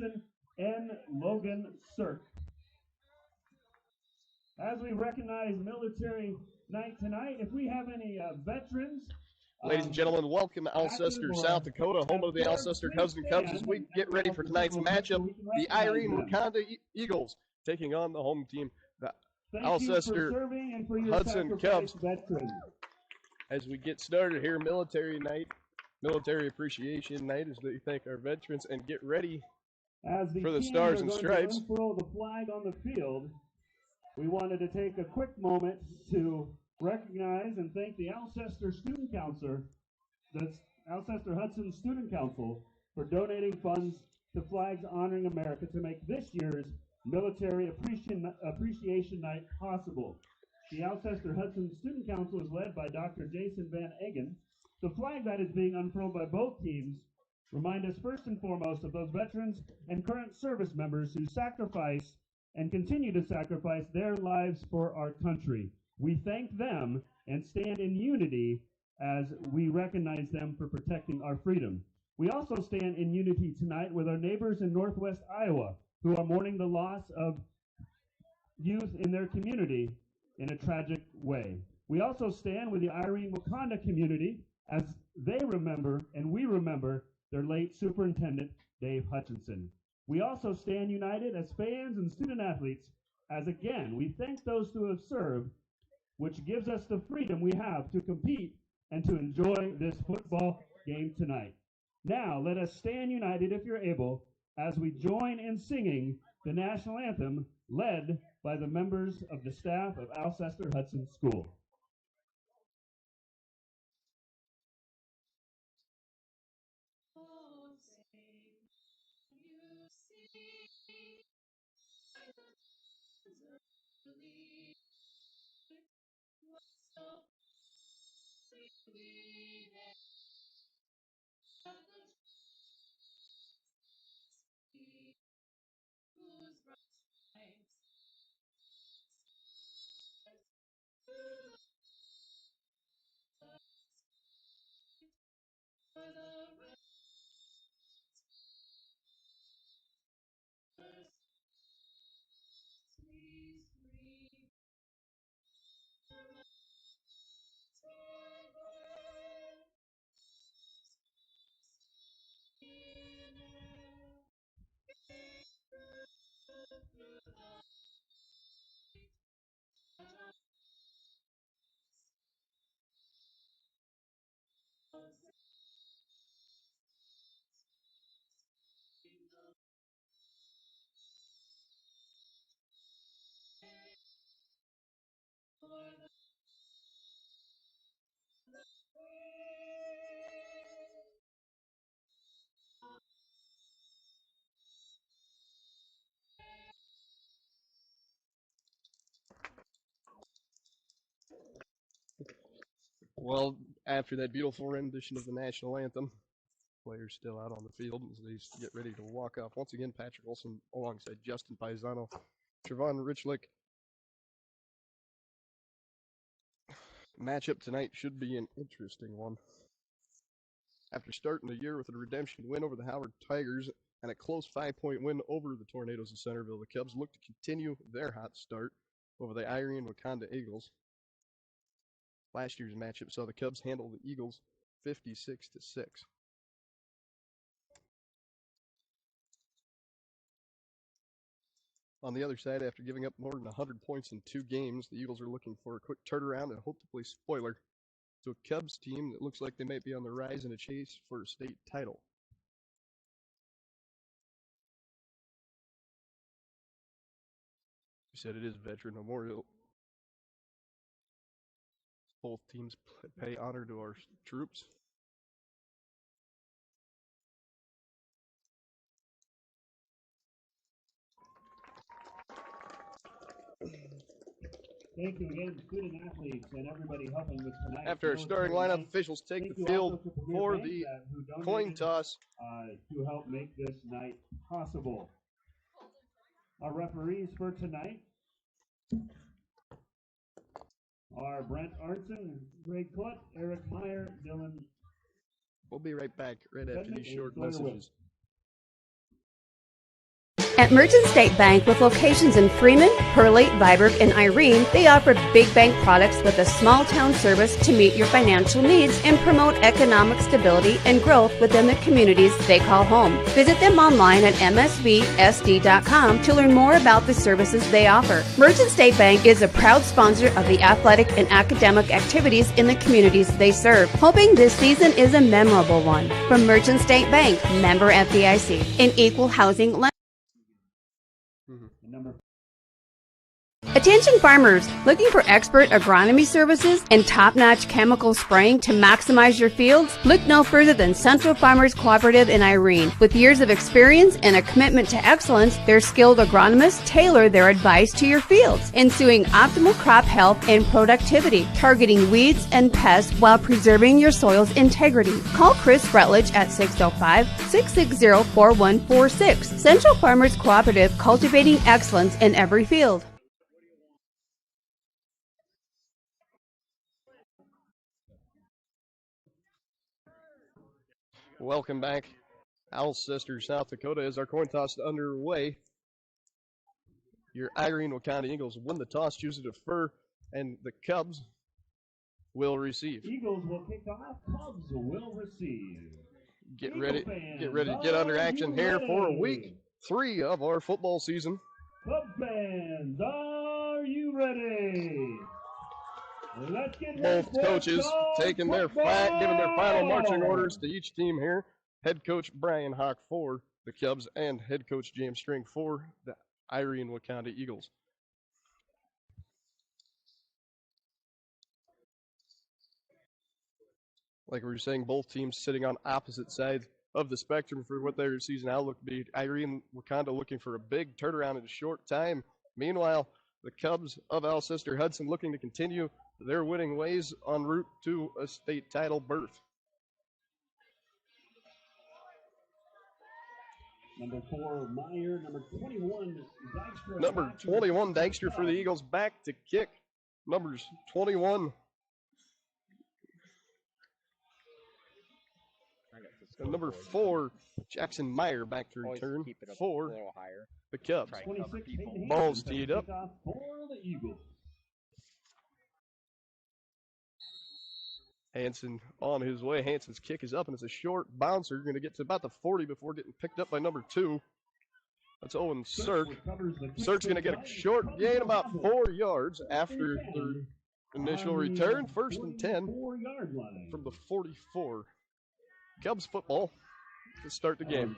Johnson, and Logan Sirk. As we recognize Military Night tonight, if we have any veterans. Ladies and gentlemen, welcome to Alcester, South Dakota, home of the Alcester-Hudson Cubs, as we get ready for tonight's matchup. The Irene-Wakonda Eagles taking on the home team, the Alcester-Hudson Cubs. As we get started here, Military Night, Military Appreciation Night, as they thank our veterans and get ready for the Stars and Stripes. Unfurl the flag on the field. We wanted to take a quick moment to recognize and thank the Alcester Student Council, the Alcester-Hudson Student Council, for donating funds to Flags Honoring America to make this year's Military Appreciation Night possible. The Alcester-Hudson Student Council is led by Dr. Jason Van Eggen. The flag that is being unfurled by both teams remind us first and foremost of those veterans and current service members who sacrifice and continue to sacrifice their lives for our country. We thank them and stand in unity as we recognize them for protecting our freedom. We also stand in unity tonight with our neighbors in Northwest Iowa who are mourning the loss of youth in their community in a tragic way. We also stand with the Irene-Wakonda community as they remember and we remember their late Superintendent, Dave Hutchinson. We also stand united as fans and student athletes as, again, we thank those who have served, which gives us the freedom we have to compete and to enjoy this football game tonight. Now, let us stand united, if you're able, as we join in singing the national anthem led by the members of the staff of Alcester-Hudson School. Well, after that beautiful rendition of the national anthem, players still out on the field as they get ready to walk off. Once again, Patrick Olson alongside Justin Paisano, Trevon Richlick. Matchup tonight should be an interesting one. After starting the year with a redemption win over the Howard Tigers and a close 5-point win over the Tornadoes of Centerville, the Cubs look to continue their hot start over the Irene-Wakonda Eagles. Last year's matchup saw the Cubs handle the Eagles 56-6. On the other side, after giving up more than 100 points in 2 games, the Eagles are looking for a quick turnaround and hope to play spoiler to a Cubs team that looks like they might be on the rise in a chase for a state title. We said it is Veteran Memorial. Both teams pay honor to our troops. Thank you again, student athletes and everybody helping with tonight. After our starting lineup, officials take the field for the coin toss to help make this night possible. Our referees for tonight are Brent Arnson, Greg Klutt, Eric Meyer, Dylan. We'll be right back right after these short messages. At Merchant State Bank, with locations in Freeman, Hurley, Viborg, and Irene, they offer big bank products with a small town service to meet your financial needs and promote economic stability and growth within the communities they call home. Visit them online at msvsd.com to learn more about the services they offer. Merchant State Bank is a proud sponsor of the athletic and academic activities in the communities they serve, hoping this season is a memorable one. From Merchant State Bank, member FDIC, an equal housing lender. Attention farmers looking for expert agronomy services and top-notch chemical spraying to maximize your fields? Look no further than Central Farmers Cooperative in Irene. With years of experience and a commitment to excellence, their skilled agronomists tailor their advice to your fields, ensuing optimal crop health and productivity, targeting weeds and pests while preserving your soil's integrity. Call Chris Rutledge at 605-660-4146. Central Farmers Cooperative, cultivating excellence in every field. Welcome back, Alcester, South Dakota, as our coin toss is underway. Your Irene-Wakonda Eagles win the toss, choose to defer, and the Cubs will receive. Eagles will kick off. Cubs will receive. Get ready to get under action here for week 3 of our football season. Cub fans, are you ready? Let's get Both coaches taking giving their final marching orders to each team here. Head coach Brian Hawk for the Cubs and head coach James String for the Irene-Wakonda Eagles. Like we were saying, both teams sitting on opposite sides of the spectrum for what their season outlook would be. Irene-Wakonda looking for a big turnaround in a short time. Meanwhile, the Cubs of Alcester-Hudson looking to continue their winning ways en route to a state title berth. Number 4, Meyer. Number 21, Dykstra. Number 21, Dykstra for the Eagles, back to kick. Numbers 21. And number 4, Jackson Meyer back to return for the Cubs. 26, Balls teed up. For the Eagles. Hanson on his way. Hanson's kick is up, and it's a short bouncer. Going to get to about the 40 before getting picked up by number 2. That's Owen Sirk. Sirk's going to get a short gain, about 4 yards after the initial return. 1st and 10 from the 44. Cubs football to start the game.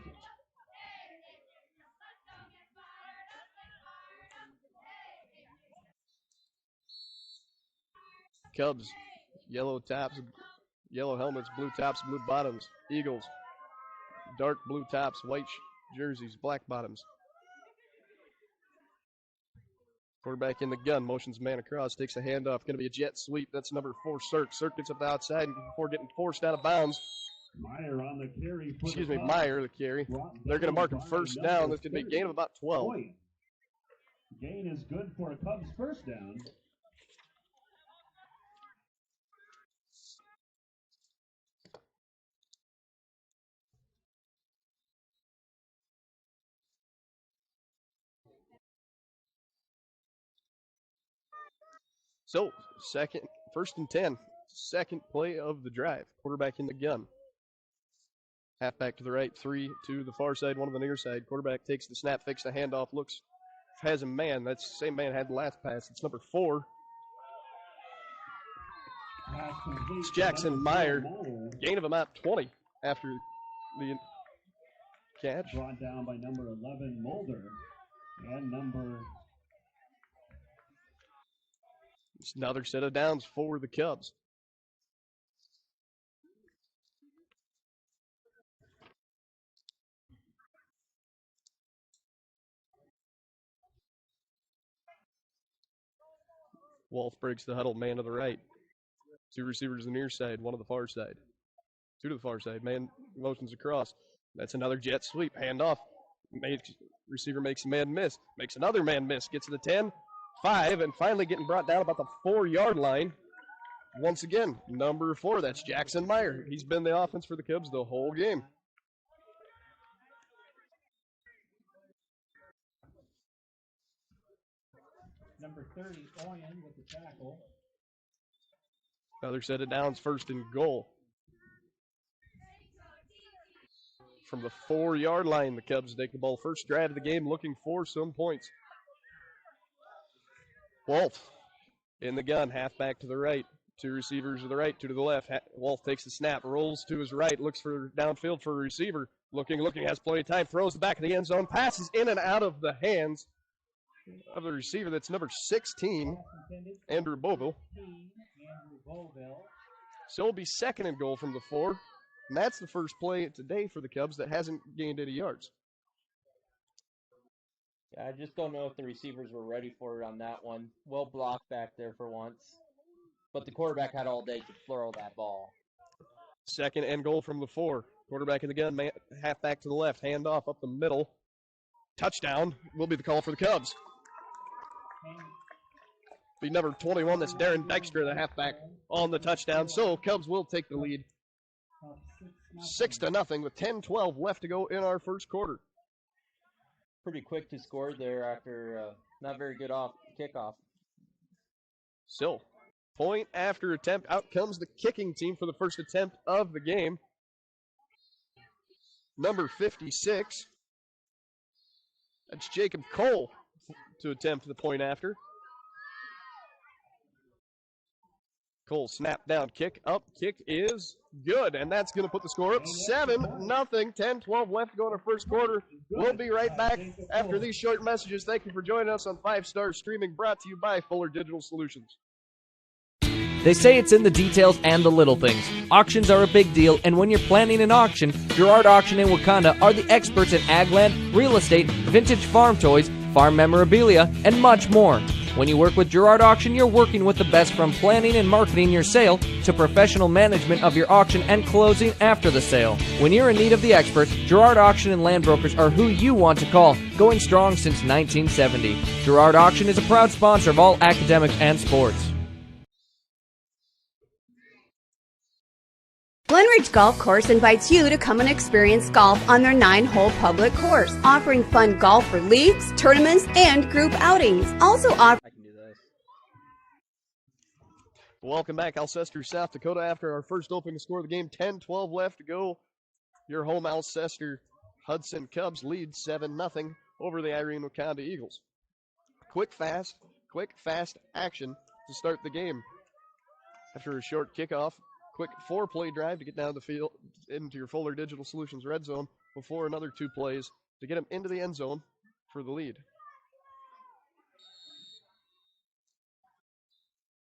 Cubs, yellow tops, yellow helmets, blue tops, blue bottoms. Eagles, dark blue tops, white jerseys, black bottoms. Quarterback in the gun, motions man across, takes a handoff. Going to be a jet sweep. That's number 4, Sirk. Sirk gets up the outside before getting forced out of bounds. Meyer on the carry. Meyer the carry. They're going to mark him 1st down. This could be a gain of about 12. Gain is good for a Cubs 1st down. So, 1st and 10. Second play of the drive. Quarterback in the gun. Halfback to the right, 3 to the far side, 1 on the near side. Quarterback takes the snap, fakes the handoff, looks, has a man. That's the same man had the last pass. It's number 4. It's Jackson Meyer. Gain of about 20 after the catch. Brought down by number 11, Mulder, and number... It's another set of downs for the Cubs. Wolf breaks the huddle, man to the right. 2 receivers on the near side, 1 on the far side. 2 to the far side, man motions across. That's another jet sweep, handoff. Receiver makes a man miss, makes another man miss, gets to the 10, 5, and finally getting brought down about the 4-yard line. Once again, number 4, that's Jackson Meyer. He's been the offense for the Cubs the whole game. Number 30, Oyen with the tackle. Another set of downs, first and goal. From the 4-yard line, the Cubs take the ball. First drive of the game, looking for some points. Wolf in the gun, halfback to the right. 2 receivers to the right, 2 to the left. Wolf takes the snap, rolls to his right, looks for downfield for a receiver. Looking, has plenty of time, throws the back of the end zone, passes in and out of the hands of the receiver. That's number 16, Andrew Boville. So it'll be second and goal from the 4. And that's the first play today for the Cubs that hasn't gained any yards. Yeah, I just don't know if the receivers were ready for it on that one. Well blocked back there for once. But the quarterback had all day to throw that ball. Second and goal from the 4. Quarterback in the gun, halfback to the left, handoff up the middle. Touchdown will be the call for the Cubs. Be number 21, that's Darren Dykstra, the halfback, on the touchdown. So Cubs will take the lead 6-0 with 10-12 left to go in our first quarter. Pretty quick to score there after not very good kickoff. So, point after attempt. Out comes the kicking team for the first attempt of the game. Number 56. That's Jacob Cole to attempt the point after. Cole snap down, kick up, kick is good, and that's going to put the score up 7-0, 10-12 left to go in our first quarter. We'll be right back after these short messages. Thank you for joining us on 5 Star Streaming, brought to you by Fuller Digital Solutions. They say it's in the details and the little things. Auctions are a big deal, and when you're planning an auction, Girard Auction in Wakanda are the experts in ag land, real estate, vintage farm toys, farm memorabilia, and much more. When you work with Girard Auction, you're working with the best, from planning and marketing your sale to professional management of your auction and closing after the sale. When you're in need of the experts, Girard Auction and Land Brokers are who you want to call, going strong since 1970. Girard Auction is a proud sponsor of all academics and sports. Glenridge Golf Course invites you to come and experience golf on their 9-hole public course, offering fun golf for leagues, tournaments, and group outings. Also offering Welcome back, Alcester, South Dakota, after our first opening score of the game. 10-12 left to go. Your home Alcester-Hudson Cubs lead 7-0 over the Irene-Wakonda Eagles. Quick, fast action to start the game. After a short kickoff, quick 4-play drive to get down the field into your Fuller Digital Solutions red zone before another 2 plays to get them into the end zone for the lead.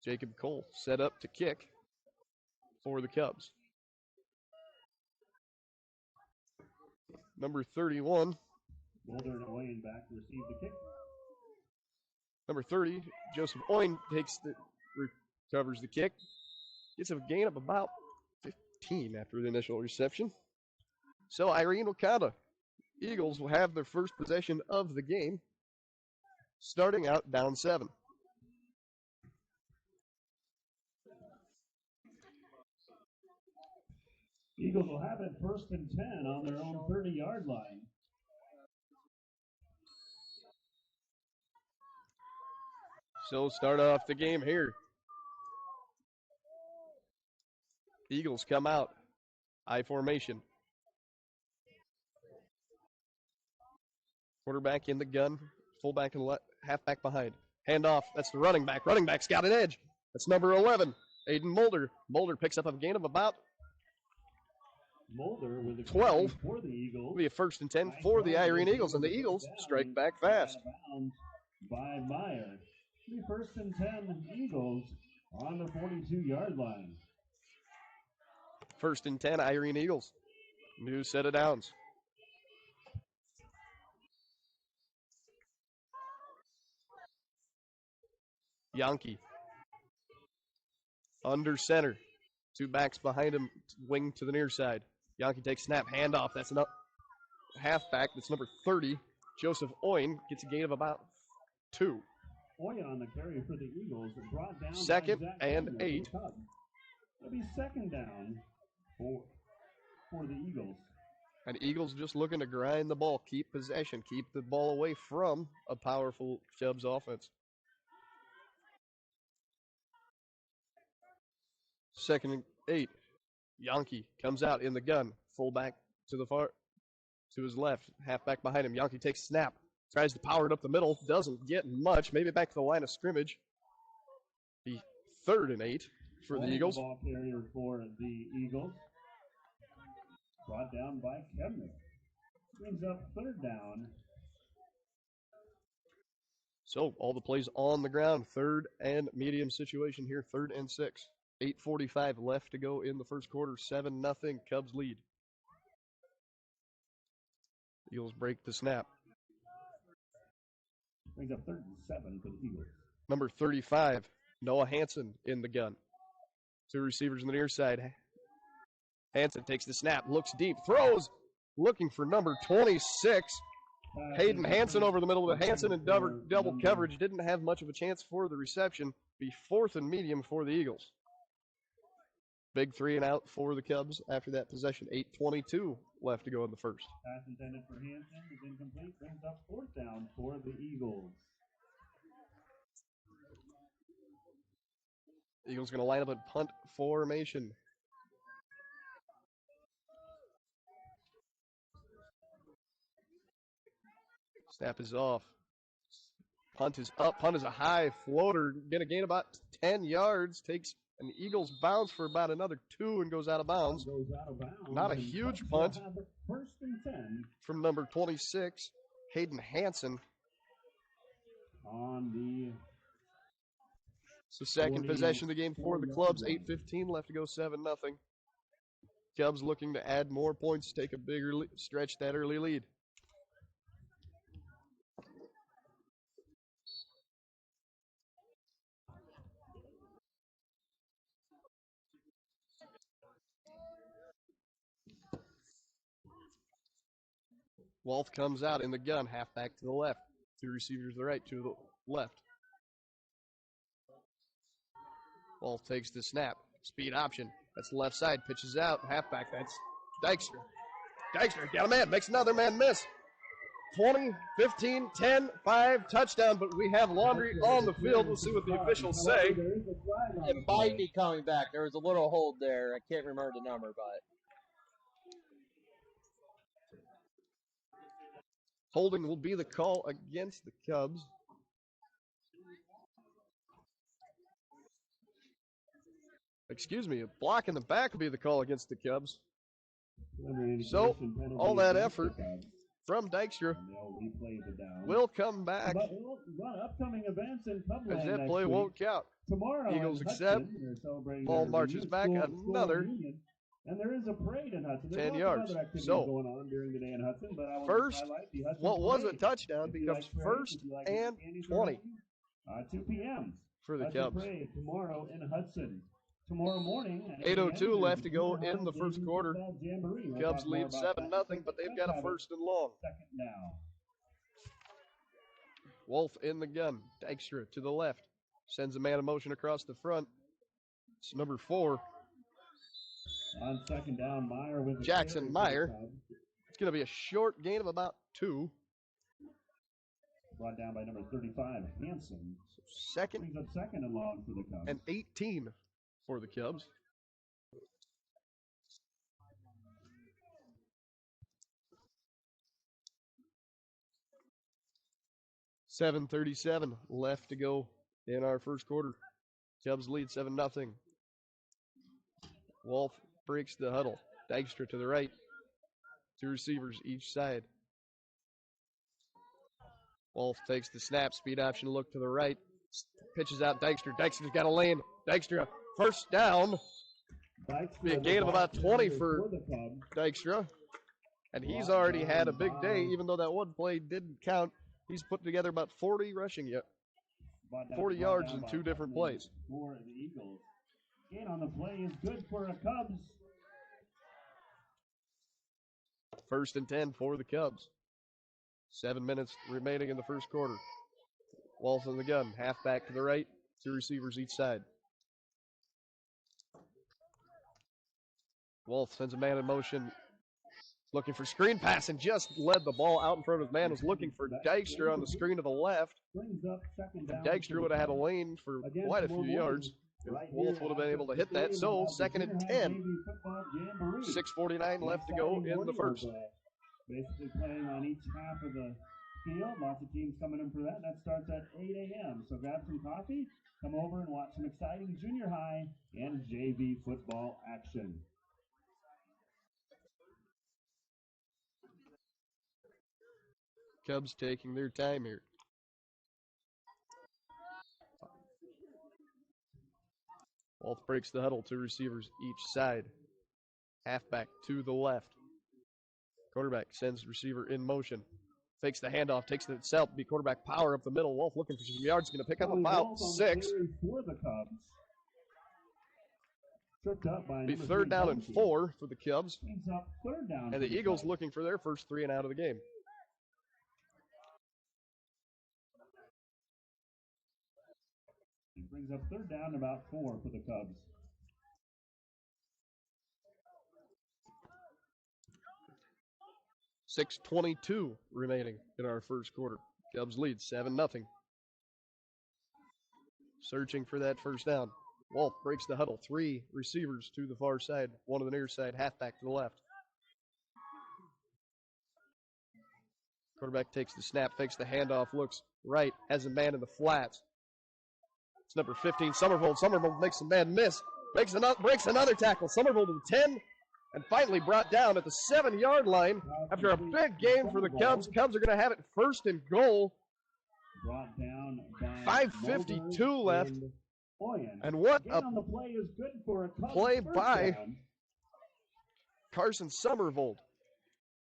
Jacob Cole set up to kick for the Cubs. Number 31. Mulder and Oyen back to receive the kick. Number 30, Joseph Oyen recovers the kick. Gets a gain of about 15 after the initial reception. So Irene-Wakonda Eagles will have their first possession of the game, starting out down 7. Eagles will have it 1st and 10 on their own 30-yard line. So start off the game here. Eagles come out. I formation. Quarterback in the gun. Fullback and halfback behind. Handoff. That's the running back. Running back's got an edge. That's number 11, Aiden Mulder. Mulder picks up a gain of about Mulder with a 12 for the Eagles. It'll be a 1st and 10 for the Irene Eagles, and the Eagles strike back fast. By Meyer. It'll be 1st and 10 Eagles on the 42-yard line. 1st and 10 Irene Eagles. New set of downs. Yankee. Under center. 2 backs behind him, wing to the near side. Yankee takes snap, handoff. That's enough. Halfback, that's number 30. Joseph Oyen gets a gain of about 2. Oyen on the carry for the Eagles. Brought down 2nd and 8. It'll be 2nd down for the Eagles. And Eagles just looking to grind the ball, keep possession, keep the ball away from a powerful Cubs offense. 2nd and 8. Yankee comes out in the gun. Fullback to the far, to his left. Halfback behind him. Yankee takes snap. Tries to power it up the middle. Doesn't get much. Maybe back to the line of scrimmage. The 3rd and 8 for the Eagles. Ball carrier for the Eagles. Brought down by Kevner. Brings up 3rd down. So all the plays on the ground. 3rd and medium situation here. 3rd and 6. 8:45 left to go in the first quarter. 7-0 Cubs lead. Eagles break the snap. Brings up 3rd and 7 for the Eagles. Number 35, Noah Hansen in the gun. 2 receivers on the near side. Hansen takes the snap, looks deep, throws, looking for number 26. Hayden Hansen over the middle of Hansen and double coverage. Didn't have much of a chance for the reception. Be 4th and medium for the Eagles. Big 3 and out for the Cubs after that possession. 8:22 left to go in the first. Pass intended for Hansen is incomplete. Brings up 4th down for the Eagles. Eagles going to line up in punt formation. Snap is off. Punt is up. Punt is a high floater. Going to gain about 10 yards. Takes an Eagles bounce for about another 2 and goes out of bounds. Not a huge punt. 1st and 10. From number 26, Hayden Hansen. On the It's the second possession of the game for the Clubs. 8:15 left to go, 7-0. Cubs looking to add more points, take a bigger stretch that early lead. Wolf comes out in the gun, halfback to the left. 2 receivers to the right, 2 to the left. Wolf takes the snap. Speed option. That's the left side. Pitches out. Halfback. That's Dykstra. Dykstra got a man. Makes another man miss. 20, 15, 10, 5, touchdown. But we have laundry on the field. We'll see what the officials say. It might be coming back. There was a little hold there. I can't remember the number, but. Holding will be the call against the Cubs. Excuse me, a block in the back will be the call against the Cubs. So, all that effort from Dykstra will come back. Upcoming events in as that play won't count. Tomorrow, Eagles accept. Ball marches back another. And there is a parade in Hudson. 10 yards. So, going on during the day in Hudson, but I first, Hudson what was a parade. touchdown becomes first and 20 2 p.m. for the Hudson Cubs. Parade tomorrow in Hudson. Tomorrow morning. 8:02 left to go in the first quarter. Cubs lead 7-0, but they've got a 1st and long. Second down. Wolf in the gun. Dykstra to the left. Sends a man in motion across the front. It's number 4. On 2nd down, Meyer with Jackson Meyer. It's going to be a short gain of about 2. Brought down by number 35, Hansen. Second Brings up 2nd and long for the Cubs. and 18 for the Cubs. $7:37 left to go in our first quarter. Cubs lead 7-0. Wolf breaks the huddle. Dykstra to the right. 2 receivers each side. Wolf takes the snap. Speed option look to the right. Pitches out Dykstra. Dykstra's got a lane. Dykstra, first down. Be a gain of about 20 for Dykstra. And he's already had a big day, even though that one play didn't count. He's put together about 40 rushing yet. 40 yards in 2 different plays. For the Eagles. Gain on the play is good for the Cubs. 1st and 10 for the Cubs. 7 minutes remaining in the first quarter. Wolf in the gun. Halfback to the right. 2 receivers each side. Wolf sends a man in motion. Looking for screen pass and just led the ball out in front of his man. Was looking for Dykstra on the screen to the left. Brings up 2nd down. Dykstra would have had a lane for quite a few yards. Wolf would have been able to hit that, so second and 10. 6:49 left to go in the first. Basically playing on each half of the field. Lots of teams coming in for that. That starts at 8 a.m. So grab some coffee, come over and watch some exciting junior high and JV football action. Cubs taking their time here. Wolf breaks the huddle, 2 receivers each side. Halfback to the left. Quarterback sends receiver in motion. Fakes the handoff, takes it itself. Be quarterback power up the middle. Wolf looking for some yards. Going to pick up about 6. For the Cubs. Tripped up by Be third down and 4 for the Cubs. Third down And the Eagles looking for their first 3 and out of the game. It brings up third down and about 4 for the Cubs. .6:22 remaining in our first quarter. Cubs lead 7-0. Searching for that first down. Wolf breaks the huddle. 3 receivers to the far side. 1 to the near side. Halfback to the left. Quarterback takes the snap, fakes the handoff, looks right, has a man in the flats. It's number 15, Somerville. Somerville makes a man miss. Breaks another tackle. Somerville to the 10. And finally brought down at the 7-yard line after a big game for the Cubs. Cubs are going to have it first and goal. Brought down by 5:52 left. And what a play by Carson Somerville.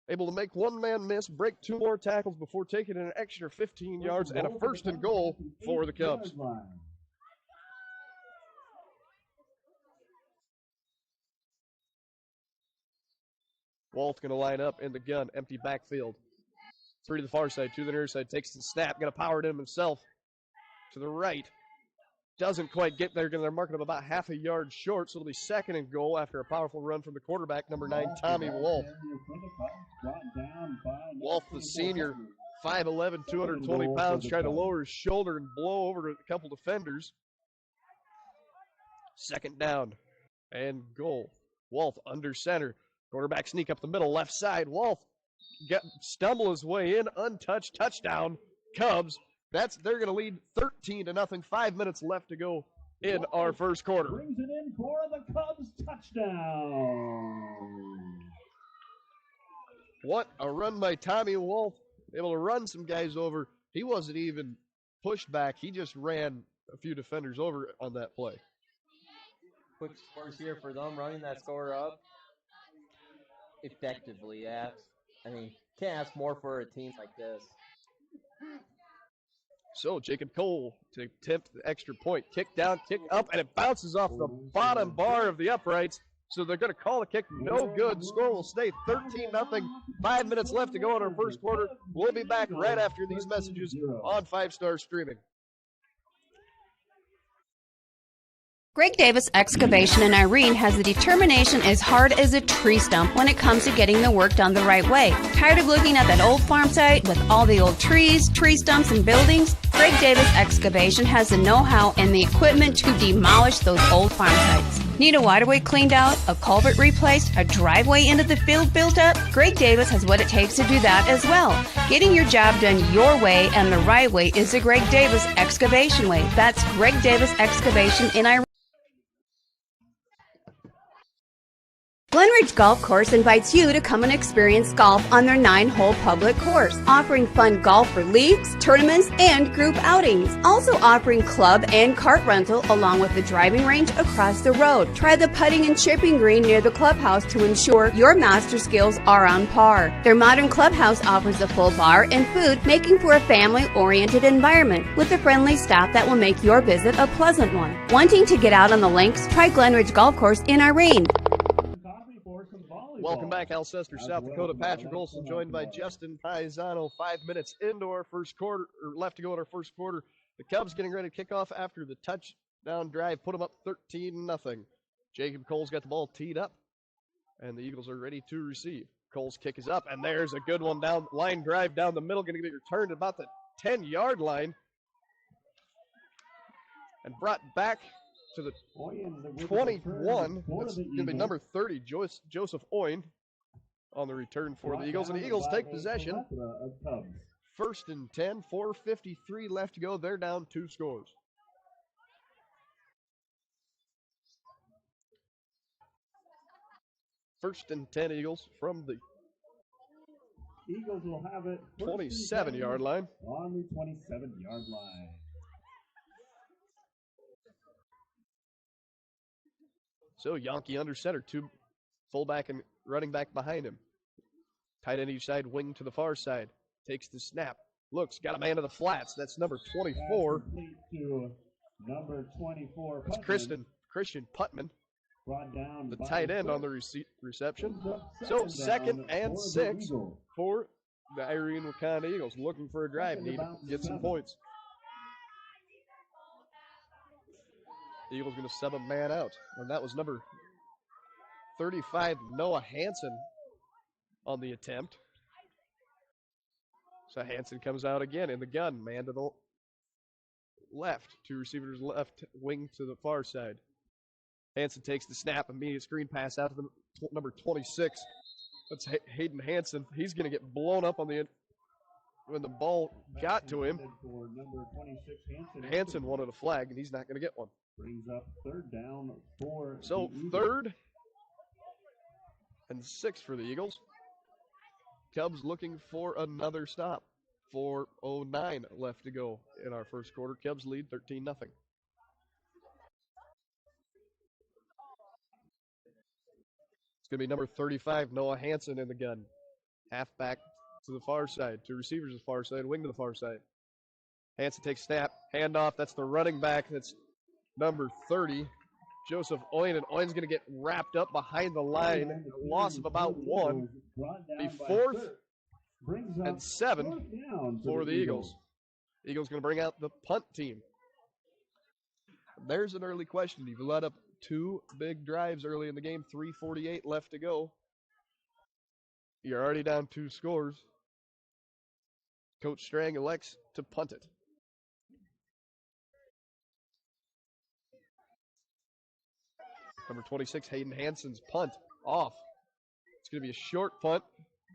Able to make 1 man miss, break 2 more tackles before taking an extra 15 yards and a first and goal for the Cubs. Wolf going to line up in the gun, empty backfield. 3 to the far side, 2 to the near side, takes the snap, going to power it in himself to the right. Doesn't quite get there, they're marking him about half a yard short, so it'll be second and goal after a powerful run from the quarterback, number 9, Tommy Wolf. Wolf, the senior, 5'11", 220 pounds, trying to lower his shoulder and blow over a couple defenders. Second down and goal. Wolf under center. Quarterback sneak up the middle, left side. Wolf stumble his way in, untouched, touchdown. Cubs. They're going to lead 13-0. 5 minutes left to go in our first quarter. Brings it in for the Cubs touchdown. What a run by Tommy Wolf. Able to run some guys over. He wasn't even pushed back. He just ran a few defenders over on that play. Quick scores here for them, running that score up effectively. Yeah, I mean, can't ask more for a team like this. So Jacob Cole to attempt the extra point. Kick down, kick up, and it bounces off the bottom bar of the uprights. So they're going to call the kick no good. Score will stay 13-0. 5 minutes left to go in our first quarter. We'll be back right after these messages on 5-Star Streaming. Greg Davis Excavation in Irene has the determination as hard as a tree stump when it comes to getting the work done the right way. Tired of looking at that old farm site with all the old trees, tree stumps, and buildings? Greg Davis Excavation has the know-how and the equipment to demolish those old farm sites. Need a waterway cleaned out, a culvert replaced, a driveway into the field built up? Greg Davis has what it takes to do that as well. Getting your job done your way and the right way is the Greg Davis Excavation way. That's Greg Davis Excavation in Irene. Glenridge Golf Course invites you to come and experience golf on their 9-hole public course, offering fun golf for leagues, tournaments, and group outings. Also offering club and cart rental along with the driving range across the road. Try the putting and chipping green near the clubhouse to ensure your master skills are on par. Their modern clubhouse offers a full bar and food, making for a family-oriented environment with a friendly staff that will make your visit a pleasant one. Wanting to get out on the links? Try Glenridge Golf Course in Irene. Welcome back, Alcester, South Dakota. Patrick Olson joined by Justin Paisano. 5 minutes into our first quarter, or left to go in our first quarter. The Cubs getting ready to kick off after the touchdown drive, put them up 13-0. Jacob Cole's got the ball teed up, and the Eagles are ready to receive. Cole's kick is up, and there's a good one down line drive down the middle, going to get returned at about the 10-yard line, and brought back to the Oyen with the 21. return for That's the going to be Eagles. number 30, Joseph Oyen, on the return for the Brought Eagles. And the down Eagles by take a possession. plethora of Cubs. 1st and 10, 4:53 left to go. They're down 2 scores. First and 10 Eagles from the Eagles will have it 27-yard line. on the 27-yard line. So Yankee under center, 2 fullback and running back behind him. Tight end each side, wing to the far side. Takes the snap. Looks, got a man to the flats. That's number 24. Pass complete to number 24. That's Putnam. Christian Putman, Brought down the by tight end on the reception. So second and 6 for the Irene-Wakonda Eagles, looking for a drive. Need to get some points. The Eagles going to sub a man out, and that was number 35, Noah Hansen, on the attempt. So Hansen comes out again in the gun, man to the left, 2 receivers left, wing to the far side. Hansen takes the snap, immediate screen pass out to the number 26. That's Hayden Hansen. He's going to get blown up on the when the ball got to him. For number 26, Hansen wanted a flag, and he's not going to get one. Brings up 3rd down for So the Eagles. 3rd and 6 for the Eagles. Cubs looking for another stop. 4:09 left to go in our first quarter. Cubs lead 13-0. It's going to be number 35, Noah Hansen in the gun. Halfback to the far side, 2 receivers to the far side, wing to the far side. Hansen takes snap, handoff. That's the running back. That's number 30, Joseph Oyen. And Oyen's going to get wrapped up behind the line. A loss of about 1. Be 4th and 7 for the Eagles. Eagles going to bring out the punt team. There's an early question. You've let up 2 big drives early in the game, 3:48 left to go. You're already down 2 scores. Coach Strang elects to punt it. Number 26, Hayden Hansen's punt off. It's going to be a short punt.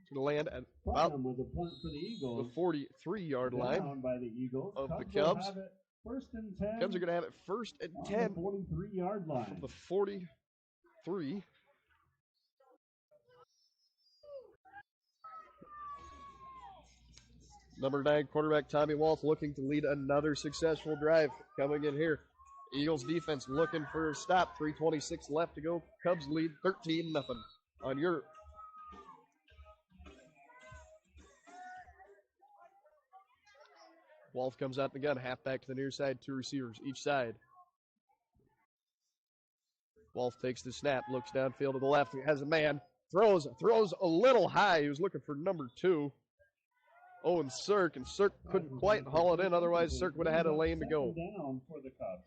It's going to land at about with a punt for the Eagles. the 43-yard line By the Eagles. of the will Cubs. have it 1st and 10. Cubs are going to have it 1st and on 10 the 43-yard from line. the 43. Number 9 quarterback Tommy Walsh looking to lead another successful drive coming in here. Eagles defense looking for a stop. 3:26 left to go. Cubs lead 13-0 on your. Wolf comes out the gun, halfback to the near side, 2 receivers each side. Wolf takes the snap, looks downfield to the left, has a man, throws a little high. He was looking for number 2, Owen Sirk, and Sirk couldn't quite haul it in. Otherwise, Sirk would have had a lane to go. Down for the Cubs.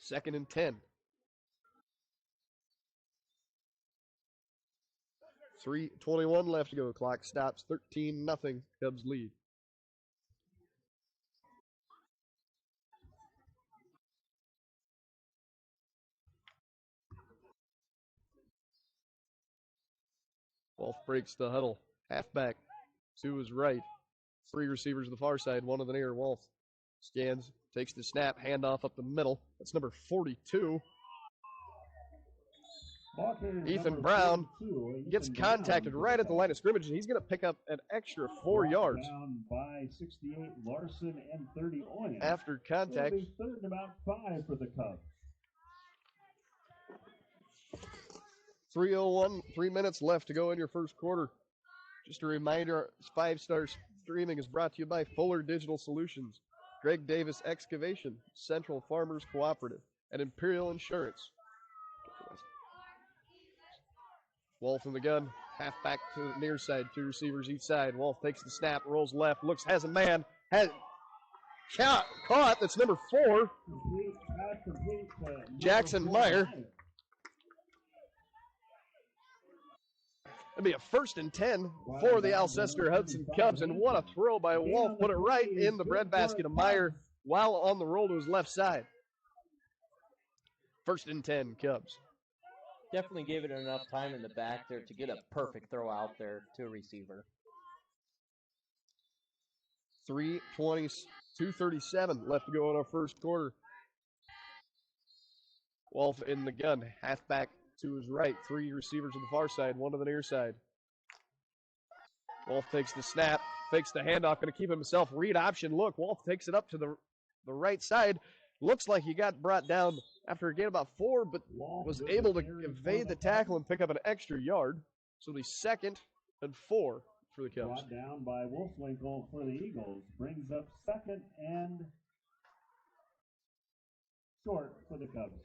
2nd and 10. 3:21 left to go. Clock stops. 13-0. Cubs lead. Wolf breaks the huddle. Halfback to his right. 3 receivers to the far side, 1 to the near. Wolf scans, takes the snap, handoff up the middle. That's number 42. Ethan Brown gets contacted right at the line of scrimmage, and he's going to pick up an extra 4 yards. Down by 68, Larson and 30 Oyen. After contact. 3rd and about 5 for the Cubs. 3:01, 3 minutes left to go in your first quarter. Just a reminder, 5-star streaming is brought to you by Fuller Digital Solutions, Greg Davis Excavation, Central Farmers Cooperative, and Imperial Insurance. Wolf in the gun, halfback to the near side, 2 receivers each side. Wolf takes the snap, rolls left, looks, has a man, has caught. That's number 4, Jackson Meyer. It'll be a 1st and 10 for the Alcester-Hudson Cubs, and what a throw by Wolf. Put it right in the breadbasket of Meyer while on the roll to his left side. First and 10, Cubs. Definitely gave it enough time in the back there to get a perfect throw out there to a receiver. 2:37 left to go in our first quarter. Wolf in the gun, halfback to his right. 3 receivers to the far side, 1 to the near side. Wolf takes the snap, fakes the handoff, going to keep himself. Read option look. Wolf takes it up to the right side. Looks like he got brought down after a gain about 4, but was able to evade the tackle and pick up an extra yard. So the 2nd and 4 for the Cubs. Brought down by Wolfwinkle for the Eagles. Brings up 2nd and short for the Cubs.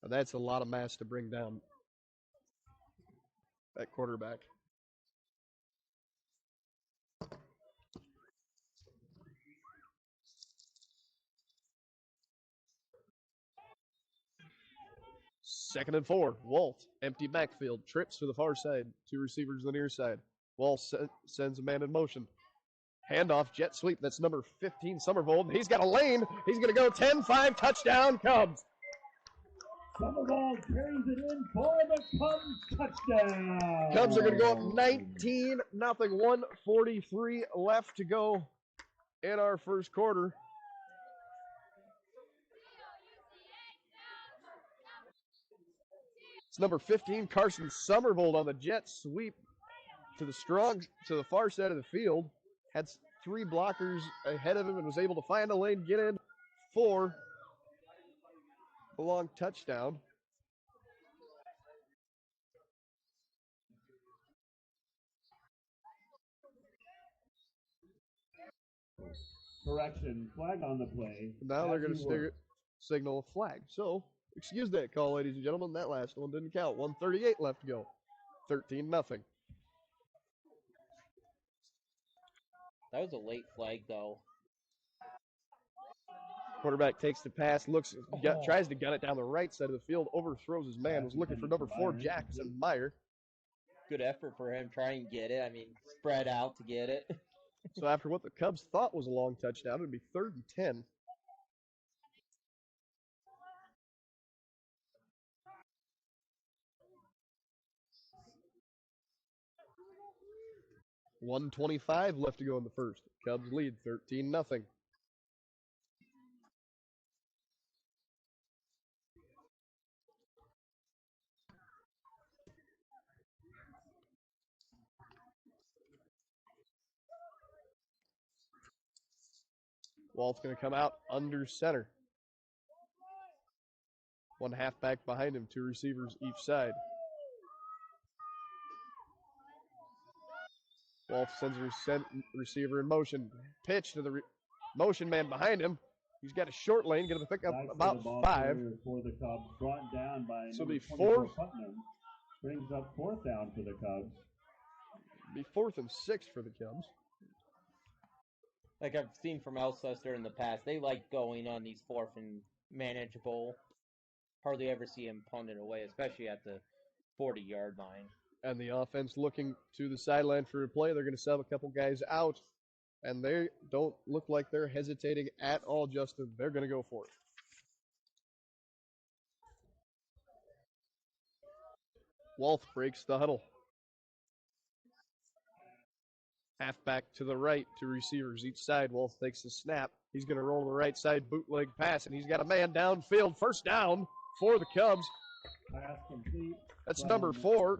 Now that's a lot of mass to bring down that quarterback. Second and 4. Walt, empty backfield, trips to the far side. 2 receivers to the near side. Walt sends a man in motion. Handoff, jet sweep. That's number 15, Summervold. He's got a lane. He's going to go 10-5, touchdown, Cubs. Summervold carries it in for the Cubs touchdown. Cubs are going to go up 19-0. 1:43 left to go in our first quarter. It's number 15, Carson Summervold on the jet sweep to the far side of the field. Had 3 blockers ahead of him and was able to find a lane, get in for a long touchdown. Correction, flag on the play. Now they're going to signal a flag. So, excuse that call, ladies and gentlemen. That last one didn't count. 1:38 left to go. 13-0. That was a late flag, though. Quarterback takes the pass, tries to gun it down the right side of the field, overthrows his man, was looking for number 4, Jackson Meyer. Good effort for him trying to get it. I mean, spread out to get it. So after what the Cubs thought was a long touchdown, it would be 3rd and 10. $1:25 left to go in the first. Cubs lead 13-0. Walt's going to come out under center. 1 halfback behind him, 2 receivers each side. Walt sends a receiver in motion. Pitch to the motion man behind him. He's got a short lane, going to pick up about 5. For the Cubs, brought down by So the 4th. Putnam brings up 4th down for the Cubs. Be 4th and 6 for the Cubs. Like I've seen from Alcester in the past, they like going on these 4th and manageable. Hardly ever see him punt it away, especially at the 40-yard line. And the offense looking to the sideline for a play. They're going to sub a couple guys out, and they don't look like they're hesitating at all, Justin. They're going to go for it. Wolf breaks the huddle. Halfback to the right, 2 receivers each side. Wolf takes the snap. He's going to roll to the right side, bootleg pass, and he's got a man downfield. First down for the Cubs. Pass complete. That's number 4,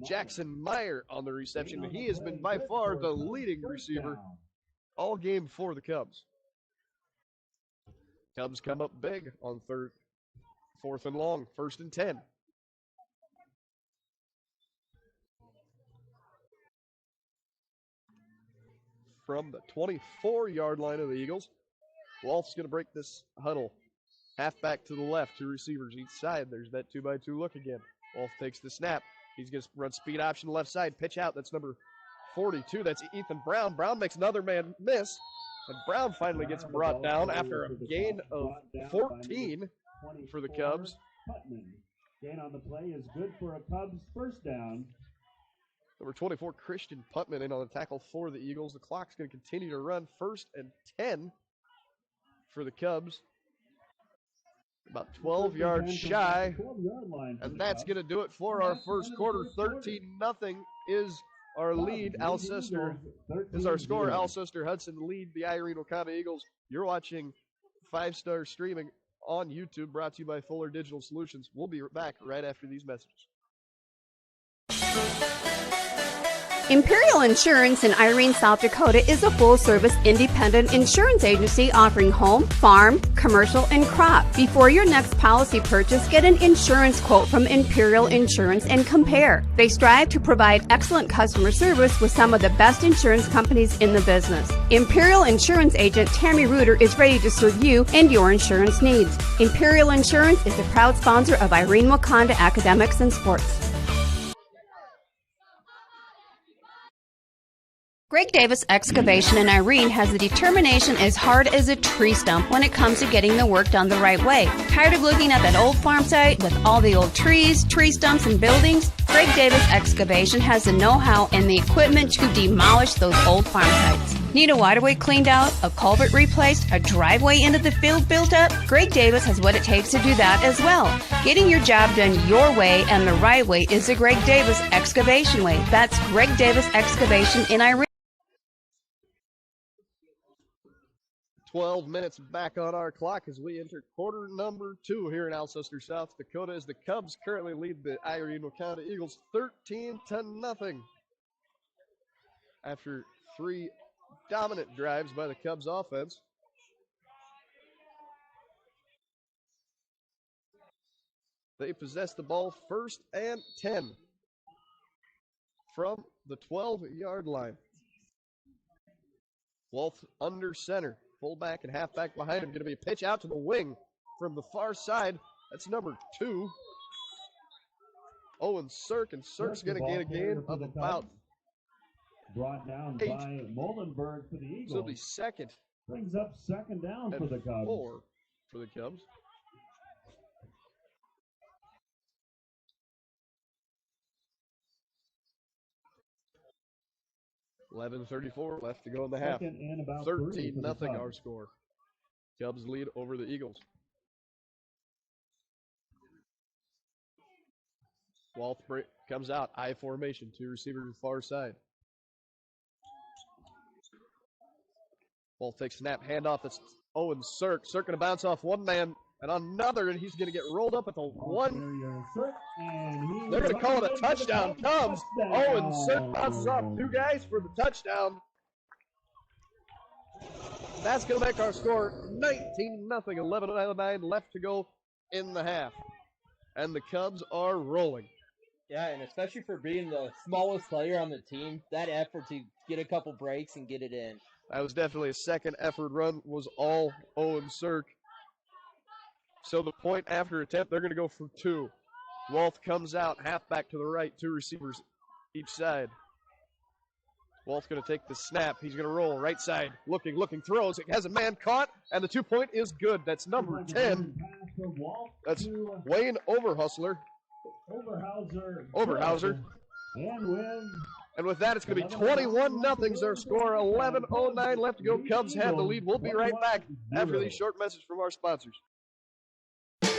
Jackson Meyer on the reception. He has been by far the leading receiver all game for the Cubs. Cubs come up big on 4th and long, 1st and 10. From the 24-yard line of the Eagles, Wolf's going to break this huddle. Halfback to the left, 2 receivers each side. There's that 2-by-2 look again. Wolf takes the snap. He's going to run speed option left side. Pitch out. That's number 42. That's Ethan Brown. Brown makes another man miss. And Brown finally gets brought down after a gain of 14 for the Cubs. Gain on the play is good for a Cubs first down. Number 24, Christian Putman in on the tackle for the Eagles. The clock's going to continue to run. 1st and 10 for the Cubs. About 12 yards shy. And that's going to do it for our first quarter. 13-0 is our lead. Alcester is our score. Alcester-Hudson lead the Irene-Wakonda Eagles. You're watching 5-Star Streaming on YouTube, brought to you by Fuller Digital Solutions. We'll be back right after these messages. Imperial Insurance in Irene, South Dakota is a full-service independent insurance agency offering home, farm, commercial, and crop. Before your next policy purchase, get an insurance quote from Imperial Insurance and compare. They strive to provide excellent customer service with some of the best insurance companies in the business. Imperial Insurance agent Tammy Reuter is ready to serve you and your insurance needs. Imperial Insurance is a proud sponsor of Irene-Wakonda Academics and Sports. Greg Davis Excavation in Irene has the determination as hard as a tree stump when it comes to getting the work done the right way. Tired of looking at that old farm site with all the old trees, tree stumps, and buildings? Greg Davis Excavation has the know-how and the equipment to demolish those old farm sites. Need a waterway cleaned out, a culvert replaced, a driveway into the field built up? Greg Davis has what it takes to do that as well. Getting your job done your way and the right way is the Greg Davis Excavation way. That's Greg Davis Excavation in Irene. 12 minutes back on our clock as we enter quarter number 2 here in Alcester, South Dakota, as the Cubs currently lead the Irene-Wakonda Eagles 13-0. After 3 dominant drives by the Cubs offense. They possess the ball 1st and 10 from the 12-yard line. Wolf under center. Fullback and halfback behind him. Going to be a pitch out to the wing from the far side. That's number 2. Owen Sirk, and Sirk's going to get a gain of about brought down 8. by Moldenberg for the Eagles. So it'll be second. Brings up second down for the Cubs. 4 for the Cubs. $11:34 left to go in the half. 13-0 our score. Cubs lead over the Eagles. Walth comes out, I formation, 2 receivers to the far side. Walth takes snap, handoff. That's Owen Sirk. Sirk going to bounce off one man and another, and he's going to get rolled up at the 1. They're going to call it a touchdown. Cubs. Owen Sirk bounces off 2 guys for the touchdown. That's going to make our score 19-0. 11:09 left to go in the half. And the Cubs are rolling. Yeah, and especially for being the smallest player on the team, that effort to get a couple breaks and get it in. That was definitely a second effort run, was all Owen Sirk. So the point after attempt, they're going to go for 2. Walth comes out, halfback to the right, 2 receivers each side. Walt's going to take the snap. He's going to roll right side, looking, throws. It has a man caught, and the 2-point is good. That's number 10. That's Wayne Overhauser. And with that, it's going to be 21-0 their score. 11:09 left to go. Cubs have the lead. We'll be right back after these short messages from our sponsors.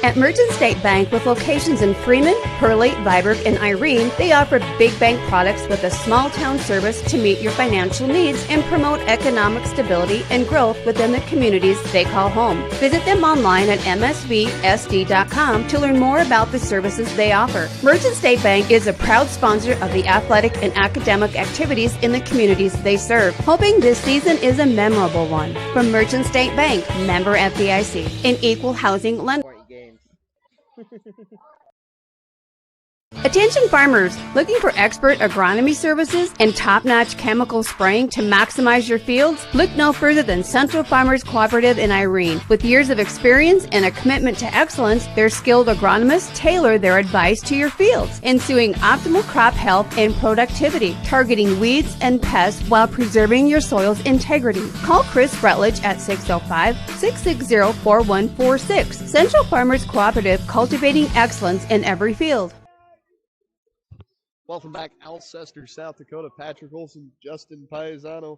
At Merchant State Bank, with locations in Freeman, Hurley, Viborg, and Irene, they offer big bank products with a small town service to meet your financial needs and promote economic stability and growth within the communities they call home. Visit them online at msvsd.com to learn more about the services they offer. Merchant State Bank is a proud sponsor of the athletic and academic activities in the communities they serve, hoping this season is a memorable one. From Merchant State Bank, member FDIC, an equal housing lender. Attention farmers, looking for expert agronomy services and top-notch chemical spraying to maximize your fields? Look no further than Central Farmers Cooperative in Irene. With years of experience and a commitment to excellence, their skilled agronomists tailor their advice to your fields, ensuing optimal crop health and productivity, targeting weeds and pests while preserving your soil's integrity. Call Chris Rutledge at 605-660-4146. Central Farmers Cooperative, cultivating excellence in every field. Welcome back, Alcester, South Dakota. Patrick Olson, Justin Paisano,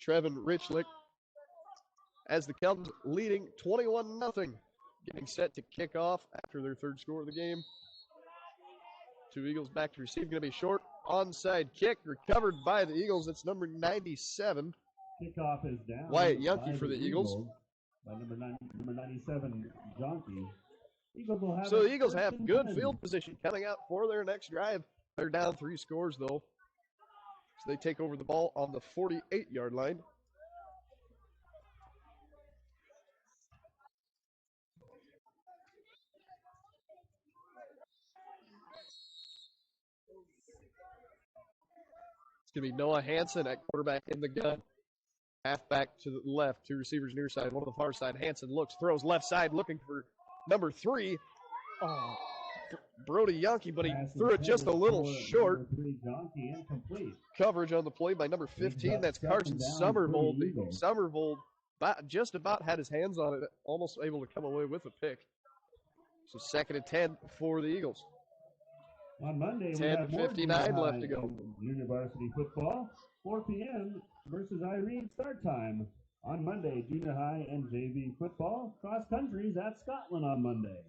Trevin Richlick. As the Cubs leading 21-0. getting set to kick off after their third score of the game. Two Eagles back to receive. Going to be short. Onside kick recovered by the Eagles. It's number 97. Kickoff is down. Wyatt Yankee for the Eagles. By number 97, Jonky. So the Eagles have good field position coming out for their next drive. They're down 3 scores, though. So they take over the ball on the 48-yard line. It's going to be Noah Hansen at quarterback in the gun. Halfback to the left, 2 receivers near side, 1 to the far side. Hansen looks, throws left side, looking for number 3. Oh, Brody Yankee, but he threw it just a little short. Coverage on the play by number 15. That's Carson Somervold. Somervold just about had his hands on it, almost able to come away with a pick. So 2nd and 10 for the Eagles. On Monday, 10:59 left to go. Junior varsity football, 4 p.m. versus Irene start time. On Monday, junior high and JV football. Cross country's at Scotland on Monday.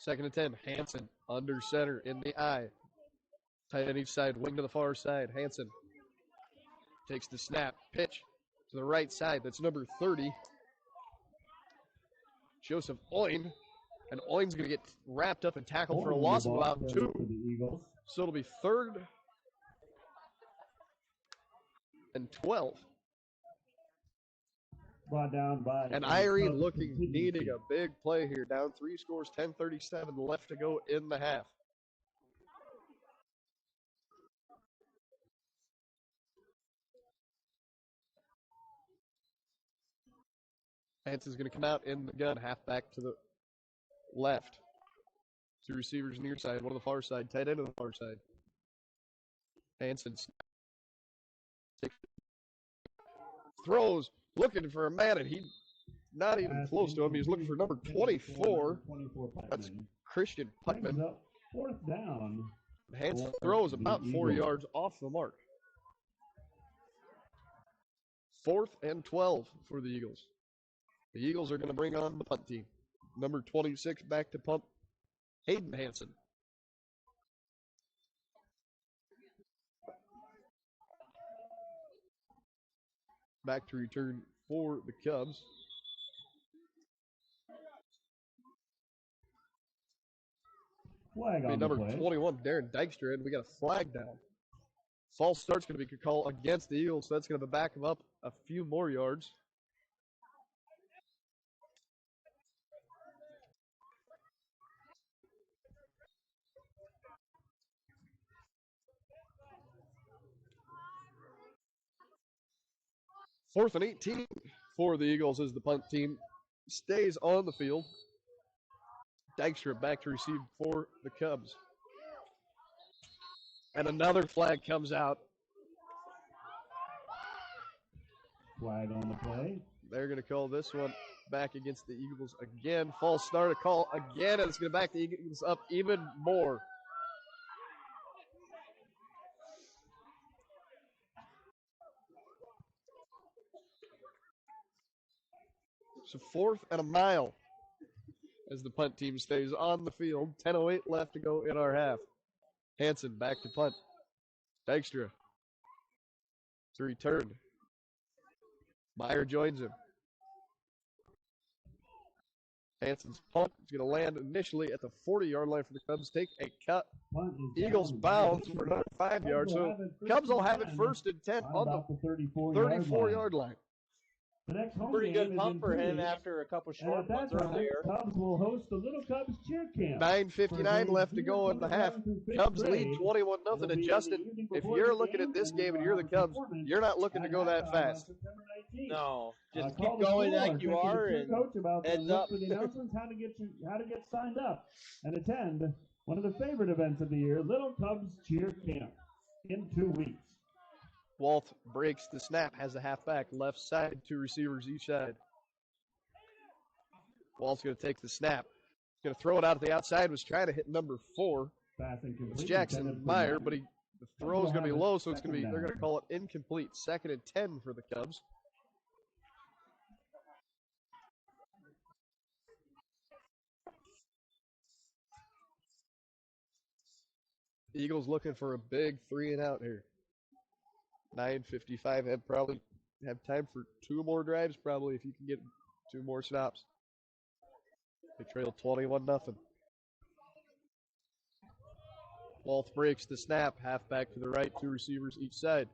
2nd and 10. Hansen under center in the eye. Tight end each side, wing to the far side. Hansen takes the snap, pitch to the right side. That's number 30. Joseph Oyn. And Oyn's going to get wrapped up and tackled for a loss of about 2. So it'll be 3rd and 12. Brought down by and Irene needing a big play here. Down 3 scores, 10:37 left to go in the half. Hansen's going to come out in the gun, halfback to the left. 2 receivers near side, 1 on the far side, tight end on the far side. Hansen throws, looking for a man, and he's not even close to him. He's looking for number 24. That's Christian Putman. 4th down. Hansen throws about 4 yards off the mark. 4th and 12 for the Eagles. The Eagles are going to bring on the punt team. Number 26 back to punt, Hayden Hansen. Back to return for the Cubs. Flag on number the play. 21, Darren Dykstra, and we got a flag down. False start's going to be a call against the Eagles, so that's going to back them up a few more yards. Fourth and 18 for the Eagles as the punt team stays on the field. Dykstra back to receive for the Cubs. And another flag comes out. Flag on the play. They're going to call this one back against the Eagles again. False start, a call again, and it's going to back the Eagles up even more. So 4th and a mile as the punt team stays on the field. 10:08 left to go in our half. Hansen back to punt. Dykstra to return. Meyer joins him. Hansen's punt is going to land initially at the 40-yard line for the Cubs. Take a cut. Eagles bounce for another 5 yards. So Cubs will have it 1st and 10 on the 34-yard line. The next home Pretty game good punt for him weeks. after a couple And short at that ones time, earlier. Cubs will host the Little Cubs cheer camp. 9:59 left to go in the half. Cubs lead 21-0. And Justin, if you're looking at this game and you're the Cubs, you're not looking to go that fast. No, just Call keep the going score, like you check with are the and coach about heads look up. for the announcements, how to get signed up and attend one of the favorite events of the year, Little Cubs cheer camp, in 2 weeks. Walt breaks the snap, has a halfback left side, 2 receivers each side. Walt's going to take the snap. He's going to throw it out at the outside, was trying to hit number 4. It's Jackson Meyer, but the throw is going to be low, so they're going to call it incomplete. 2nd and 10 for the Cubs. Eagles looking for a big 3-and-out here. 9:55 and probably have time for 2 more drives, probably, if you can get 2 more stops. They trail 21-0. Walth breaks the snap, halfback to the right, 2 receivers each side.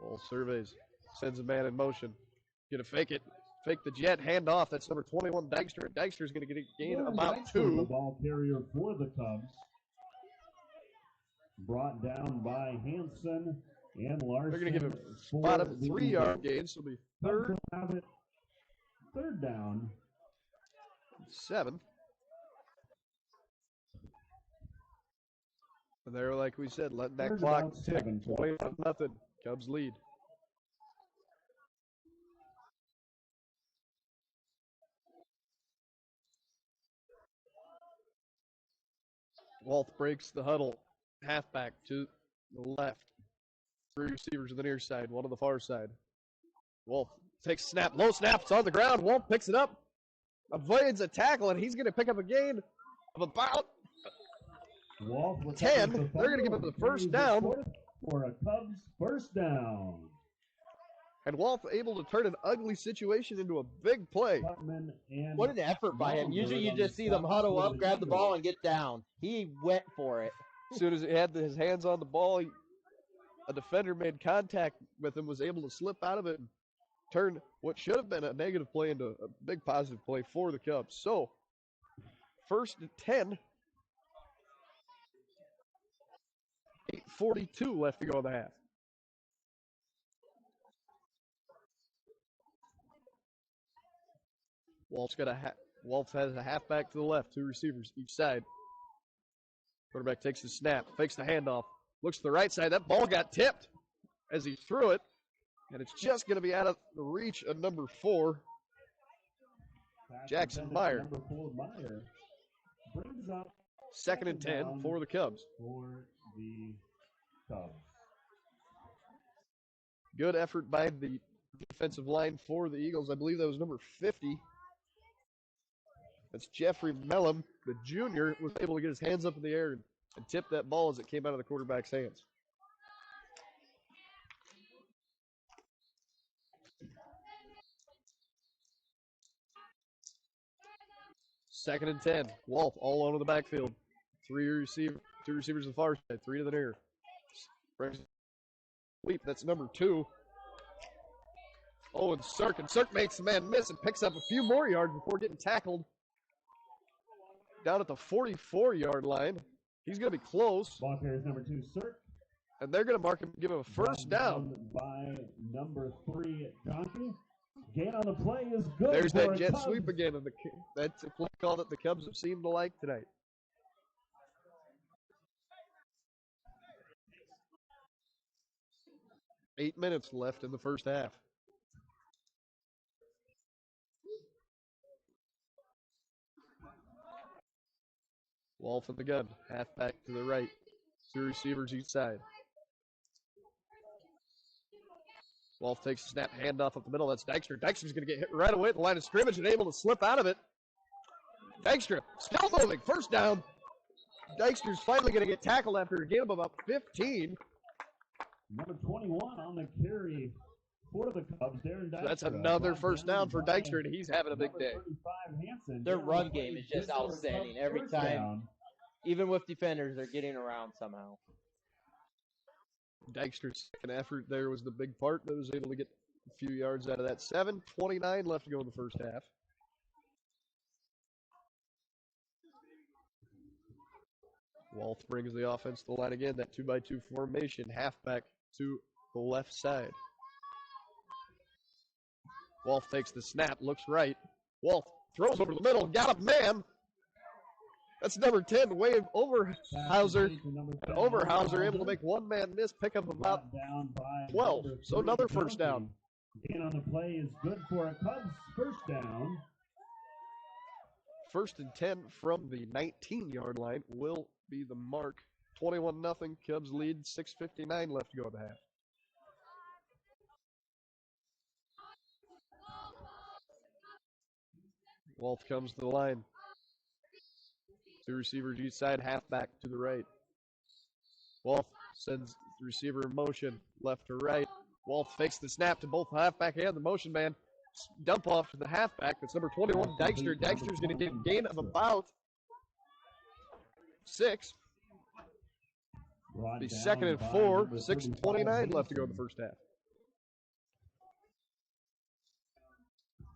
Walth surveys, sends a man in motion. Gonna fake it, fake the jet, hand off. That's number 21, Dykstra. Dykstra's gonna get a gain of about 2. The ball carrier for the Cubs. Brought down by Hanson and Larson. They're going to give him about a 3-yard gain, so it'll be third. Third down. 7. And they're, like we said, letting that clock tick. 21-0. Cubs lead. Walth breaks the huddle. Halfback to the left. 3 receivers on the near side, 1 on the far side. Wolf takes snap, low snap, it's on the ground. Wolf picks it up, avoids a tackle, and he's going to pick up a gain of about 10. They're going to give him the first down. For a Cubs first down. And Wolf able to turn an ugly situation into a big play. What an effort by him. Usually you just see them huddle up, grab the ball, and get down. He went for it. As soon as he had his hands on the ball, a defender made contact with him, was able to slip out of it and turn what should have been a negative play into a big positive play for the Cubs. So, 1st and 10. 8:42 left to go in the half. Wolf has a halfback to the left, 2 receivers each side. Quarterback takes the snap, fakes the handoff, looks to the right side. That ball got tipped as he threw it, and it's just going to be out of the reach of number 4, Jackson Meyer. Number 4 Meyer brings up 2nd and 10 for the Cubs. Good effort by the defensive line for the Eagles. I believe that was number 50. That's Jeffrey Mellum, the junior, was able to get his hands up in the air and tip that ball as it came out of the quarterback's hands. Second and 10. Wolf all over the backfield. 2 receivers to the far side, 3 to the near. Sweep, that's number 2. Oh, and Cirk makes the man miss and picks up a few more yards before getting tackled down at the 44-yard line. He's going to be close. Ball carries number 2, Cirk. And they're going to mark him, give him a first down. By number 3, Donkey. Gain on the play is good. There's that jet sweep again. And that's a play call that the Cubs have seemed to like tonight. Eight minutes left in the first half. Wolf in the gun. Halfback to the right. 2 receivers each side. Wolf takes a snap, handoff up the middle. That's Dykstra. Dykstra's going to get hit right away at the line of scrimmage and able to slip out of it. Dykstra still moving. First down. Dykstra's finally going to get tackled after a gain of about 15. Number 21 on the carry for the Cubs, Darren Dykstra. So that's another first down for Dykstra, and he's having a big day. Their run game is just outstanding every time. Even with defenders, they're getting around somehow. Dykstra's second effort there was the big part that was able to get a few yards out of that. 7:29 left to go in the first half. Walth brings the offense to the line again. That 2-by-2 formation, halfback to the left side. Walth takes the snap, looks right. Walth throws over the middle, got a man. That's number 10, Wade Overhauser. And Overhauser able to make one man miss, pick up about 12. So another first down. Gain on the play is good for a Cubs first down. 1st and 10 from the 19-yard line will be the mark. 21-0, Cubs lead, 6:59 left to go in the half. Wolf comes to the line. Two receivers each side, halfback to the right. Wolf sends the receiver in motion, left to right. Wolf fakes the snap to both halfback and the motion man. Dump off to the halfback. That's number 21, Dykstra. Dykstra's going to get a gain of about 6. The second and 4, 6:29 left to go in the first half.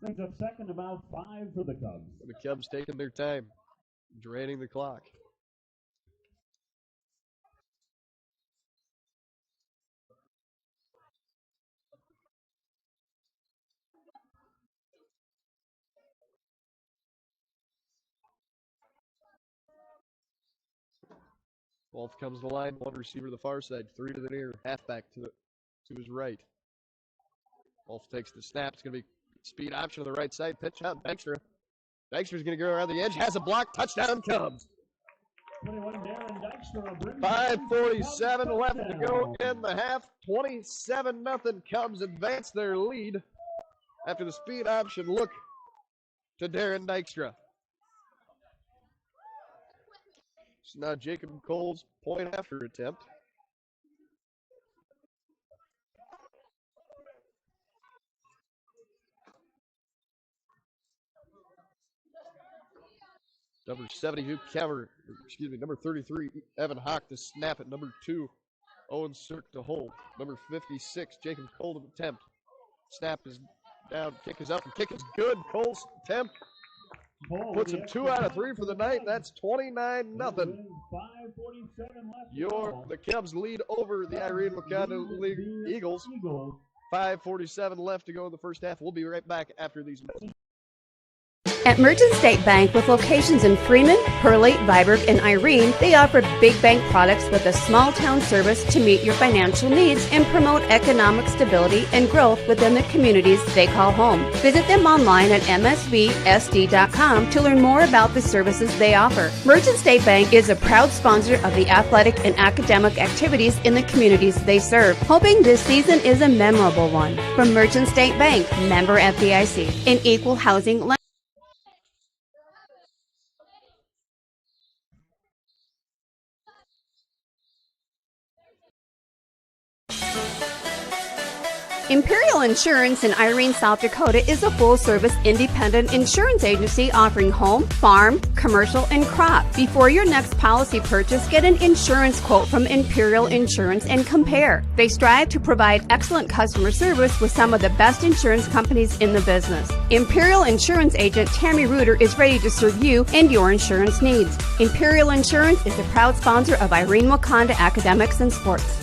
Brings up second, about 5 for the Cubs. The Cubs taking their time, draining the clock. Wolf comes to the line, one receiver to the far side, 3 to the near, halfback to his right. Wolf takes the snap. It's going to be speed option on the right side. Pitch out, Dykstra. Dykstra's going to go around the edge, has a block, touchdown Cubs. 21, Darren Dykstra. 5:47 left to go in the half. 27-0 Cubs advance their lead after the speed option look to Darren Dykstra. So now Jacob Cole's point after attempt. Number 72, number 33, Evan Hawk to snap at number 2, Owen Sirk to hold. Number 56, Jacob Cole to attempt. Snap is down, kick is up, and kick is good. Cole's attempt puts him 2 out of 3 for the night. That's 29-0. 5:47 left. The Cubs lead over the Irene-Wakonda Eagles. 5:47 left to go in the first half. We'll be right back after these messages. At Merchant State Bank, with locations in Freeman, Hurley, Viborg, and Irene, they offer big bank products with a small town service to meet your financial needs and promote economic stability and growth within the communities they call home. Visit them online at msvsd.com to learn more about the services they offer. Merchant State Bank is a proud sponsor of the athletic and academic activities in the communities they serve, hoping this season is a memorable one. From Merchant State Bank, member FDIC, an equal housing lender. Imperial Insurance in Irene, South Dakota is a full-service independent insurance agency offering home, farm, commercial, and crop. Before your next policy purchase, get an insurance quote from Imperial Insurance and compare. They strive to provide excellent customer service with some of the best insurance companies in the business. Imperial Insurance agent Tammy Reuter is ready to serve you and your insurance needs. Imperial Insurance is a proud sponsor of Irene-Wakonda Academics and Sports.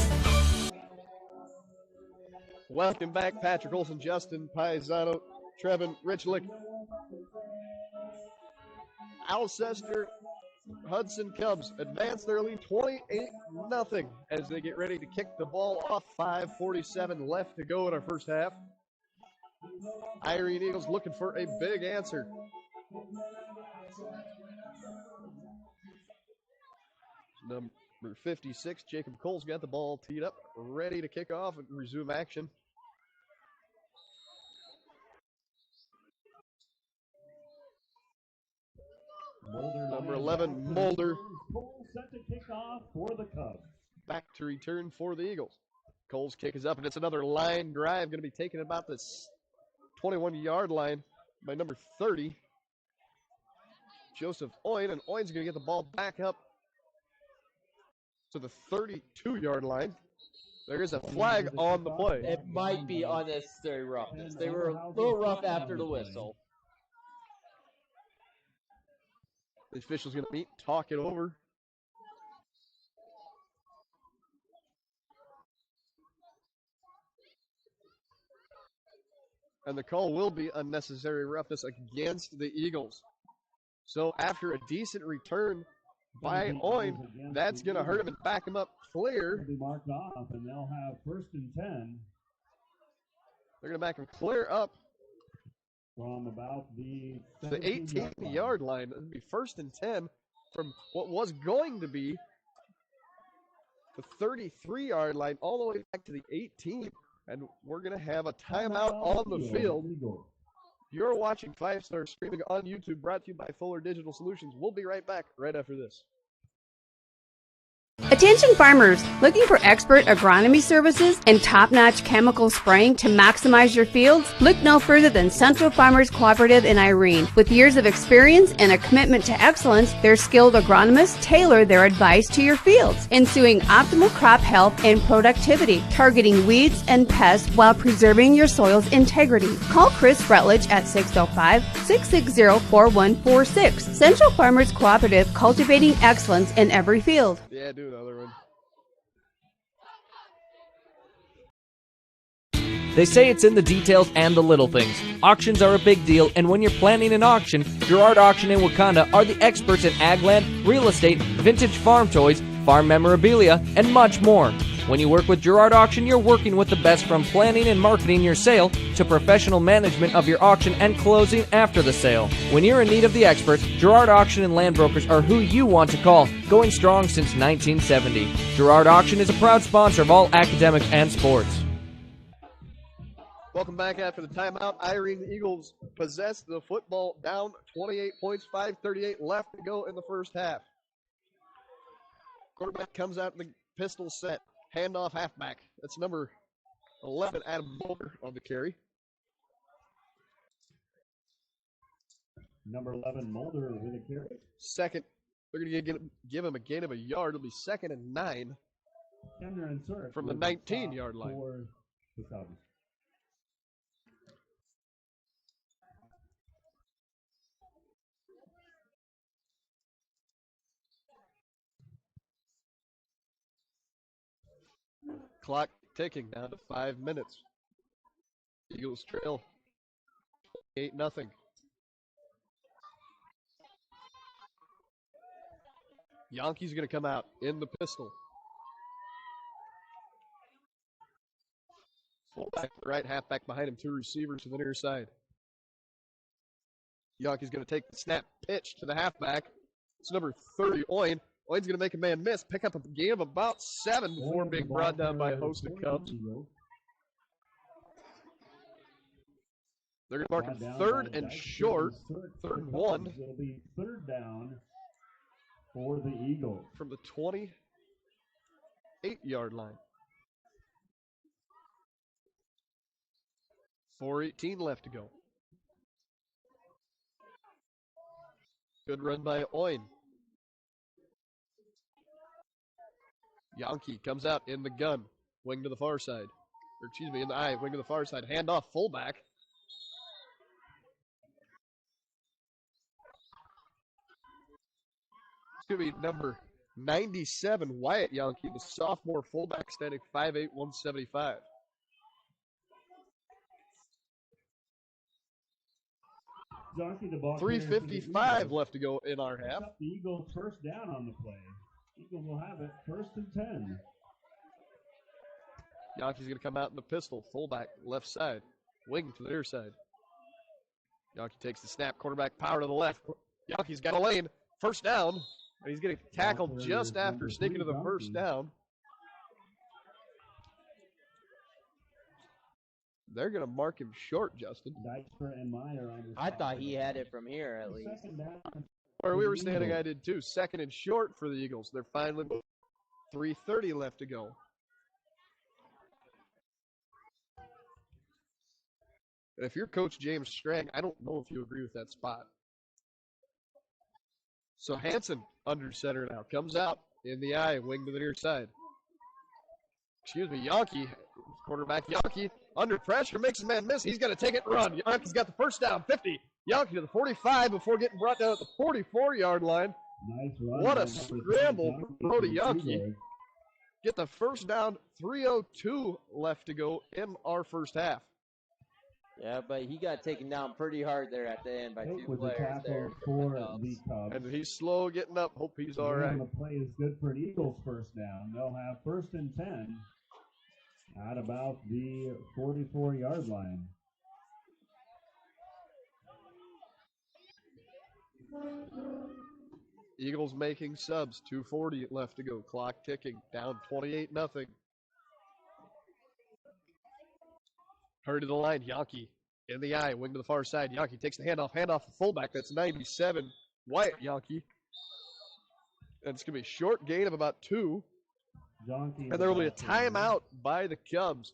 Welcome back, Patrick Olson, Justin Paisano, Trevin Richlick. Alcester-Hudson Cubs advance their lead 28-0 as they get ready to kick the ball off. 5:47 left to go in our first half. Irene Eagles looking for a big answer. Number 56, Jacob Cole's got the ball teed up, ready to kick off and resume action. Number 11, Mulder. Set to kick off for the Cubs. Back to return for the Eagles. Cole's kick is up, and it's another line drive. Going to be taken about this 21-yard line by number 30, Joseph Oyen. And Oyen's going to get the ball back up to the 32-yard line. There is a flag on the play. It might be unnecessary roughness. They were a little rough after the whistle. The official's going to meet, talk it over. And the call will be unnecessary roughness against the Eagles. So after a decent return by Oyen, that's going to hurt him and back him up clear. Will be marked off, and they'll have 1st and 10. They're going to back him clear up from about the 18-yard line. It'll be 1st and 10 from what was going to be the 33-yard line all the way back to the 18. And we're going to have a timeout on the field. You're watching 5 Star streaming on YouTube, brought to you by Fuller Digital Solutions. We'll be right back right after this. Attention farmers, looking for expert agronomy services and top-notch chemical spraying to maximize your fields? Look no further than Central Farmers Cooperative in Irene. With years of experience and a commitment to excellence, their skilled agronomists tailor their advice to your fields, ensuing optimal crop health and productivity, targeting weeds and pests while preserving your soil's integrity. Call Chris Rutledge at 605-660-4146. Central Farmers Cooperative, cultivating excellence in every field. Yeah, do another one. They say it's in the details and the little things. Auctions are a big deal, and when you're planning an auction, Girard Auction in Wakanda are the experts in ag land, real estate, vintage farm toys, farm memorabilia, and much more. When you work with Girard Auction, you're working with the best, from planning and marketing your sale to professional management of your auction and closing after the sale. When you're in need of the experts, Girard Auction and Land Brokers are who you want to call, going strong since 1970. Girard Auction is a proud sponsor of all academics and sports. Welcome back after the timeout. Irene-Eagles possess the football, down 28 points, 5:38 left to go in the first half. Quarterback comes out in the pistol set. Handoff halfback. That's number 11, Adam Boulder, on the carry. Number 11, Mulder with a carry. Second, they're going to give him a gain of a yard. It'll be 2nd and 9 from the 19-yard line. For the Cubs. Clock ticking down to 5 minutes. Eagles trail 8-0. Yankees going to come out in the pistol. Fullback, right, halfback behind him, 2 receivers to the near side. Yankees going to take the snap, pitch to the halfback. It's number 30, Oyen. Oyen's going to make a man miss, pick up a gain of about 7 before being brought down by a host of Cubs. They're going to mark him 3rd and short, 3rd and 1. It'll be 3rd down for the Eagles. From the 28-yard line. 4:18 left to go. Good run by Oyen. Yankee comes out in the gun, wing to the far side. Or excuse me, in the eye, wing to the far side. Handoff, fullback. It's going to be number 97, Wyatt Yankee, the sophomore fullback, standing 5'8", 175. Jockey, the ball 3:55 left to go in our half. The Eagles first down on the play. Eagles will have it 1st and 10. Yankee's going to come out in the pistol. Fullback, left side. Wing to the near side. Yankee takes the snap. Quarterback power to the left. Yankee's got a lane. 1st down. And he's getting tackled just after sneaking to the 1st down. They're going to mark him short, Justin. And Meyer on the I thought he had it from here at least. Where we were standing, I did too. 2nd and short for the Eagles. They're finally 3:30 left to go. And if you're Coach James Strang, I don't know if you agree with that spot. So Hansen under center now. Comes out in the eye, wing to the near side. Excuse me, Yankee. Quarterback Yankee under pressure, makes a man miss. He's going to take it and run. Yankee's got the 1st down, 50. Yankee to the 45 before getting brought down at the 44-yard line. Nice run. What a scramble from Brody Yankee. Get the 1st down, 3:02 left to go in our first half. Yeah, but he got taken down pretty hard there at the end by 2 with players the tackle there. for the Cubs. And he's slow getting up. Hope he's all right. The play is good for an Eagles 1st down. They'll have 1st and 10 at about the 44-yard line. Eagles making subs. 2:40 left to go. Clock ticking. Down 28-0. Hurry to the line. Yankee in the eye, wing to the far side. Yankee takes the handoff to fullback. That's 97, Wyatt Yankee. And it's going to be a short gain of about 2. Donkey And there will be a timeout by the Cubs.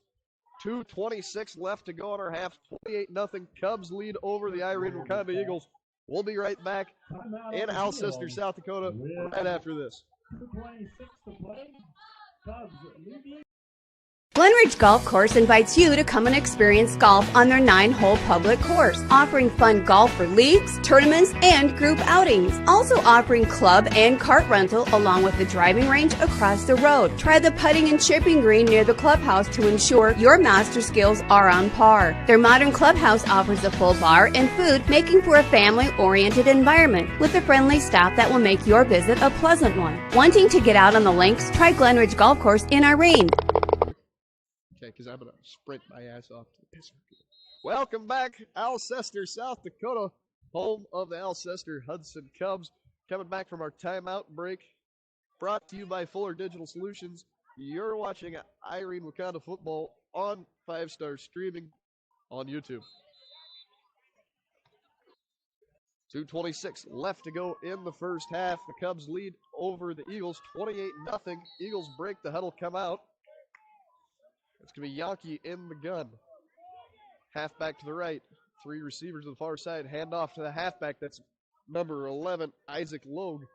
2:26 left to go in our half. 28-0 Cubs lead over the Irene-Wakonda Eagles. We'll be right back in Alcester, South Dakota, right after this. 2:26 to play. Cubs lead the Glenridge Golf Course invites you to come and experience golf on their 9-hole public course, offering fun golf for leagues, tournaments, and group outings. Also offering club and cart rental along with the driving range across the road. Try the putting and chipping green near the clubhouse to ensure your master skills are on par. Their modern clubhouse offers a full bar and food, making for a family-oriented environment with a friendly staff that will make your visit a pleasant one. Wanting to get out on the links? Try Glenridge Golf Course in Irene. Okay, because I'm going to sprint my ass off to the pisser. Welcome back, Alcester, South Dakota, home of the Alcester-Hudson Cubs. Coming back from our timeout break, brought to you by Fuller Digital Solutions. You're watching Irene-Wakonda football on 5-star streaming on YouTube. 2:26 left to go in the first half. The Cubs lead over the Eagles, 28-0. Eagles break the huddle, come out. It's going to be Yankee in the gun. Halfback to the right. 3 receivers to the far side. Hand off to the halfback. That's number 11, Isaac Logue.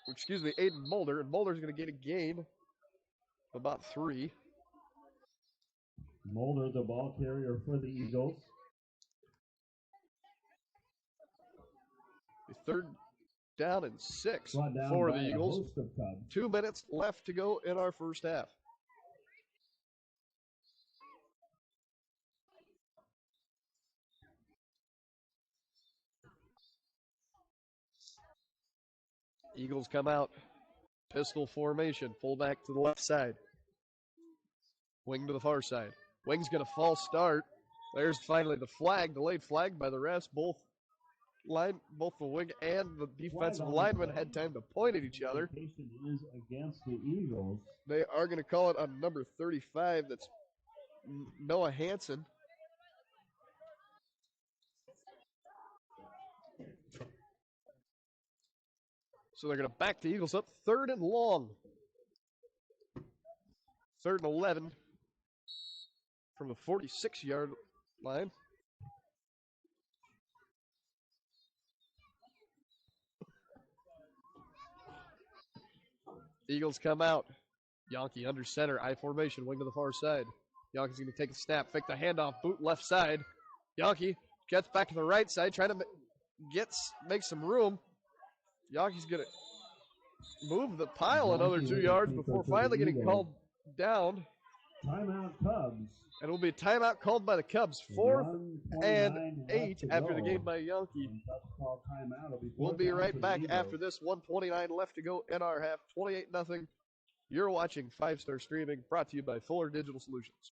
Excuse me, Aiden Mulder. And Mulder's going to get a gain of about 3. Mulder, the ball carrier for the Eagles. The 3rd down and 6 Brought down for by the a Eagles. host of Cubs. 2 minutes left to go in our first half. Eagles come out. Pistol formation. Fullback to the left side. Wing to the far side. Wing's going to false start. There's finally the flag. Delayed flag by the refs. Both the wing and the defensive lineman had time to point at each other. Is against the Eagles. They are going to call it on number 35. That's Noah Hansen. So they're going to back the Eagles up. 3rd and long. 3rd and 11 from the 46-yard line. Eagles come out. Yankee under center, I formation, wing to the far side. Yankee's going to take a snap, fake the handoff, boot left side. Yankee gets back to the right side, trying to make some room. Yankee's going to move the pile another 2 yards before finally getting called down. Timeout Cubs. And it will be a timeout called by the Cubs. 4th and 8 after the game by Yankee. We'll be right back after this. 1:29 left to go in our half. 28-0. You're watching 5-star streaming, brought to you by Fuller Digital Solutions.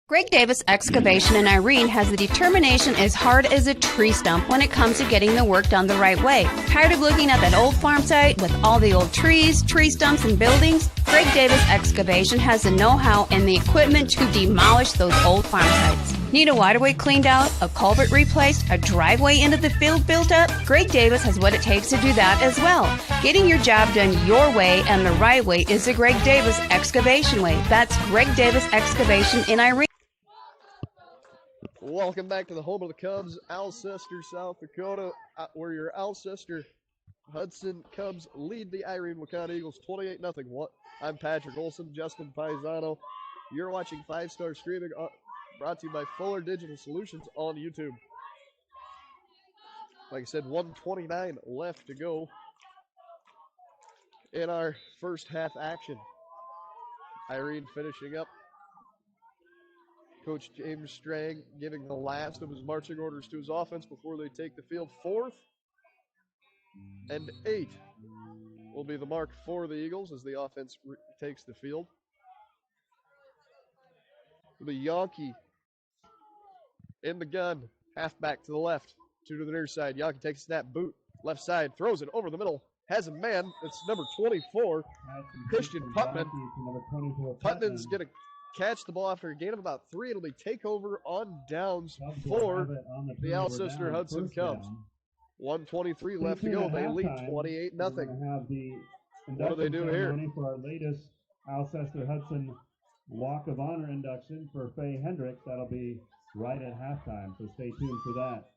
Greg Davis Excavation in Irene has the determination as hard as a tree stump when it comes to getting the work done the right way. Tired of looking at that old farm site with all the old trees, tree stumps, and buildings? Greg Davis Excavation has the know-how and the equipment to demolish those old farm sites. Need a waterway cleaned out, a culvert replaced, a driveway into the field built up? Greg Davis has what it takes to do that as well. Getting your job done your way and the right way is the Greg Davis Excavation way. That's Greg Davis Excavation in Irene. Welcome back to the home of the Cubs, Alcester, South Dakota, where your Alcester-Hudson Cubs lead the Irene-Wakonda Eagles 28-0. I'm Patrick Olson, Justin Paisano. You're watching 5-star streaming, brought to you by Fuller Digital Solutions on YouTube. Like I said, 1:29 left to go in our first half action. Irene finishing up. Coach James Strang giving the last of his marching orders to his offense before they take the field. 4th and 8 will be the mark for the Eagles as the offense takes the field. The Yankee in the gun, halfback to the left, 2 to the near side. Yankee takes a snap, boot, left side, throws it over the middle, has a man. It's number 24, Christian Putman. Putman's going to catch the ball after a gain of about 3. It'll be takeover on downs Cubs will for have it on the the turnover Alcester-Hudson down, first Cubs. down. 1:23 left to 2-2 go. at They lead halftime. 28-0. We're going to have the What do they induction do here? ceremony for our latest Alcester-Hudson Walk of Honor induction for Faye Hendricks. That'll be right at halftime, so stay tuned for that.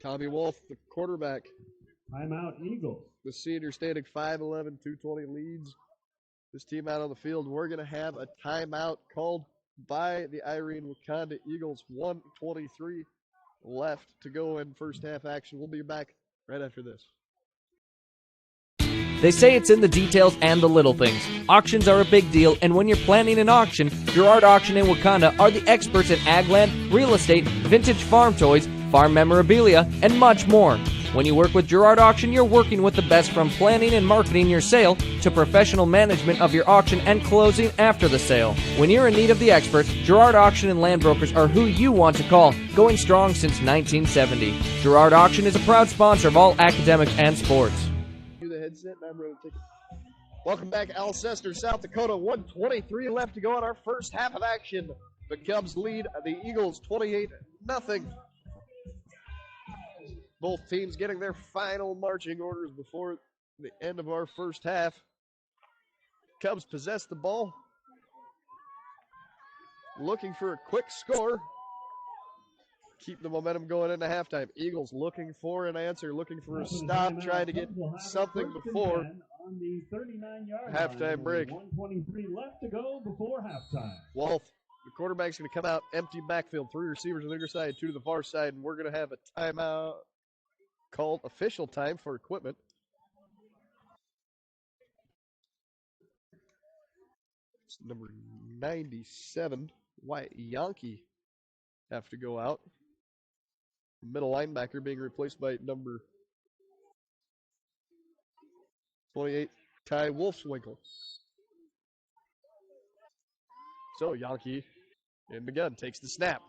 Tommy Wolf, the quarterback. Timeout, Eagles. The senior standing 5'11", 220 leads this team out on the field. We're going to have a timeout called by the Irene-Wakonda Eagles. 1:23 left to go in first half action. We'll be back right after this. They say it's in the details and the little things. Auctions are a big deal, and when you're planning an auction, Girard Auction in Wakanda are the experts in ag land, real estate, vintage farm toys, farm memorabilia, and much more. When you work with Girard Auction, you're working with the best, from planning and marketing your sale to professional management of your auction and closing after the sale. When you're in need of the experts, Girard Auction and Land Brokers are who you want to call, going strong since 1970. Girard Auction is a proud sponsor of all academics and sports. The headset, and I'm ready to take it. Welcome back, Alcester, South Dakota. 1:23 left to go in our first half of action. The Cubs lead the Eagles 28-0. Both teams getting their final marching orders before the end of our first half. Cubs possess the ball, looking for a quick score. Keep the momentum going into halftime. Eagles looking for an answer, looking for a stop, trying to get something before on the 39-yard halftime break. 1:23 left to go before halftime. Wolf, the quarterback's going to come out, empty backfield, 3 receivers on the near side, 2 to the far side, and we're going to have a timeout called, official time for equipment. It's number 97, Wyatt Yankee, have to go out. Middle linebacker being replaced by number 28, Ty Wolfswinkel. So Yankee in the gun, takes the snap,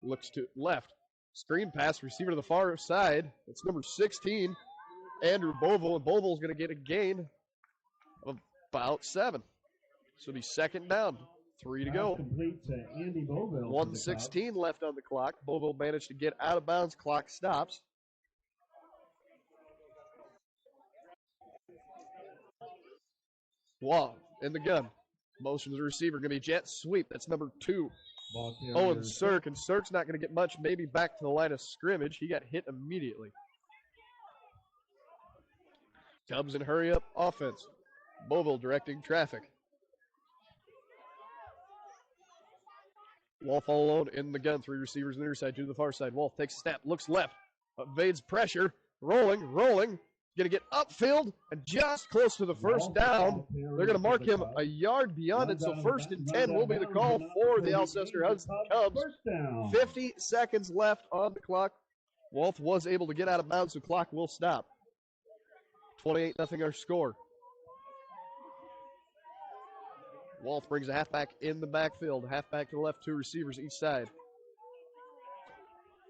looks to left. Screen pass, receiver to the far side. It's number 16, Andrew Bovell, and Bovell's going to get a gain of about 7. So it'll be second down, 3 to go. Complete to Andy Bovell. 1:16 left on the clock. Bovell managed to get out of bounds. Clock stops. Wow, in the gun. Motion to the receiver, going to be jet sweep. That's number 2. Owen Sirk, and Sirk's not going to get much, maybe back to the line of scrimmage. He got hit immediately. Cubs in hurry-up offense. Bovell directing traffic. Wolf all alone in the gun. 3 receivers on the near side, 2 to the far side. Wolf takes a snap, looks left, evades pressure, rolling. Going to get upfield and just close to the first down. They're going to mark him a yard beyond it, so 1st and 10 will be the call for the Alcester-Hudson Cubs. 50 seconds left on the clock. Wolf was able to get out of bounds, so clock will stop. 28-0 our score. Wolf brings a halfback in the backfield. Halfback to the left, 2 receivers each side.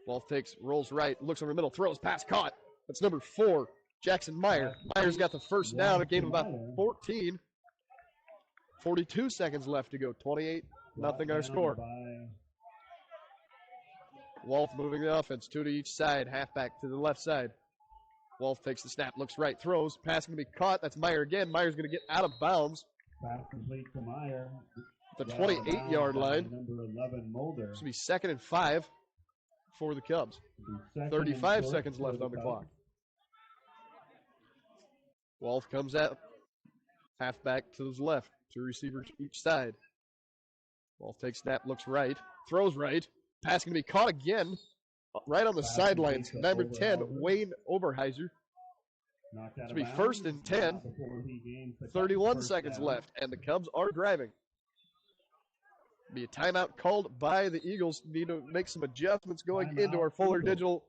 Wolf rolls right, looks over the middle, throws, pass caught. That's number 4, Jackson Meyer. Meyer's got the first down. A game of about 14. 42 seconds left to go. 28-0 our score. Wolf moving the offense, 2 to each side. Halfback to the left side. Wolf takes the snap, looks right, throws. Pass going to be caught. That's Meyer again. Meyer's going to get out of bounds. Pass complete to Meyer. The 28-yard line. Number 11, Mulder. This will be 2nd and 5 for the Cubs. 35 seconds left on the clock. Wolf comes out. Halfback to his left. 2 receivers each side. Wolf takes snap, looks right, throws right. Pass going to be caught again. Right on the sidelines. Number 10, Wayne Oberheiser. This will be 1st and 10. 31 seconds left, and the Cubs are driving. Be a timeout called by the Eagles. Need to make some adjustments going into our Fuller Digital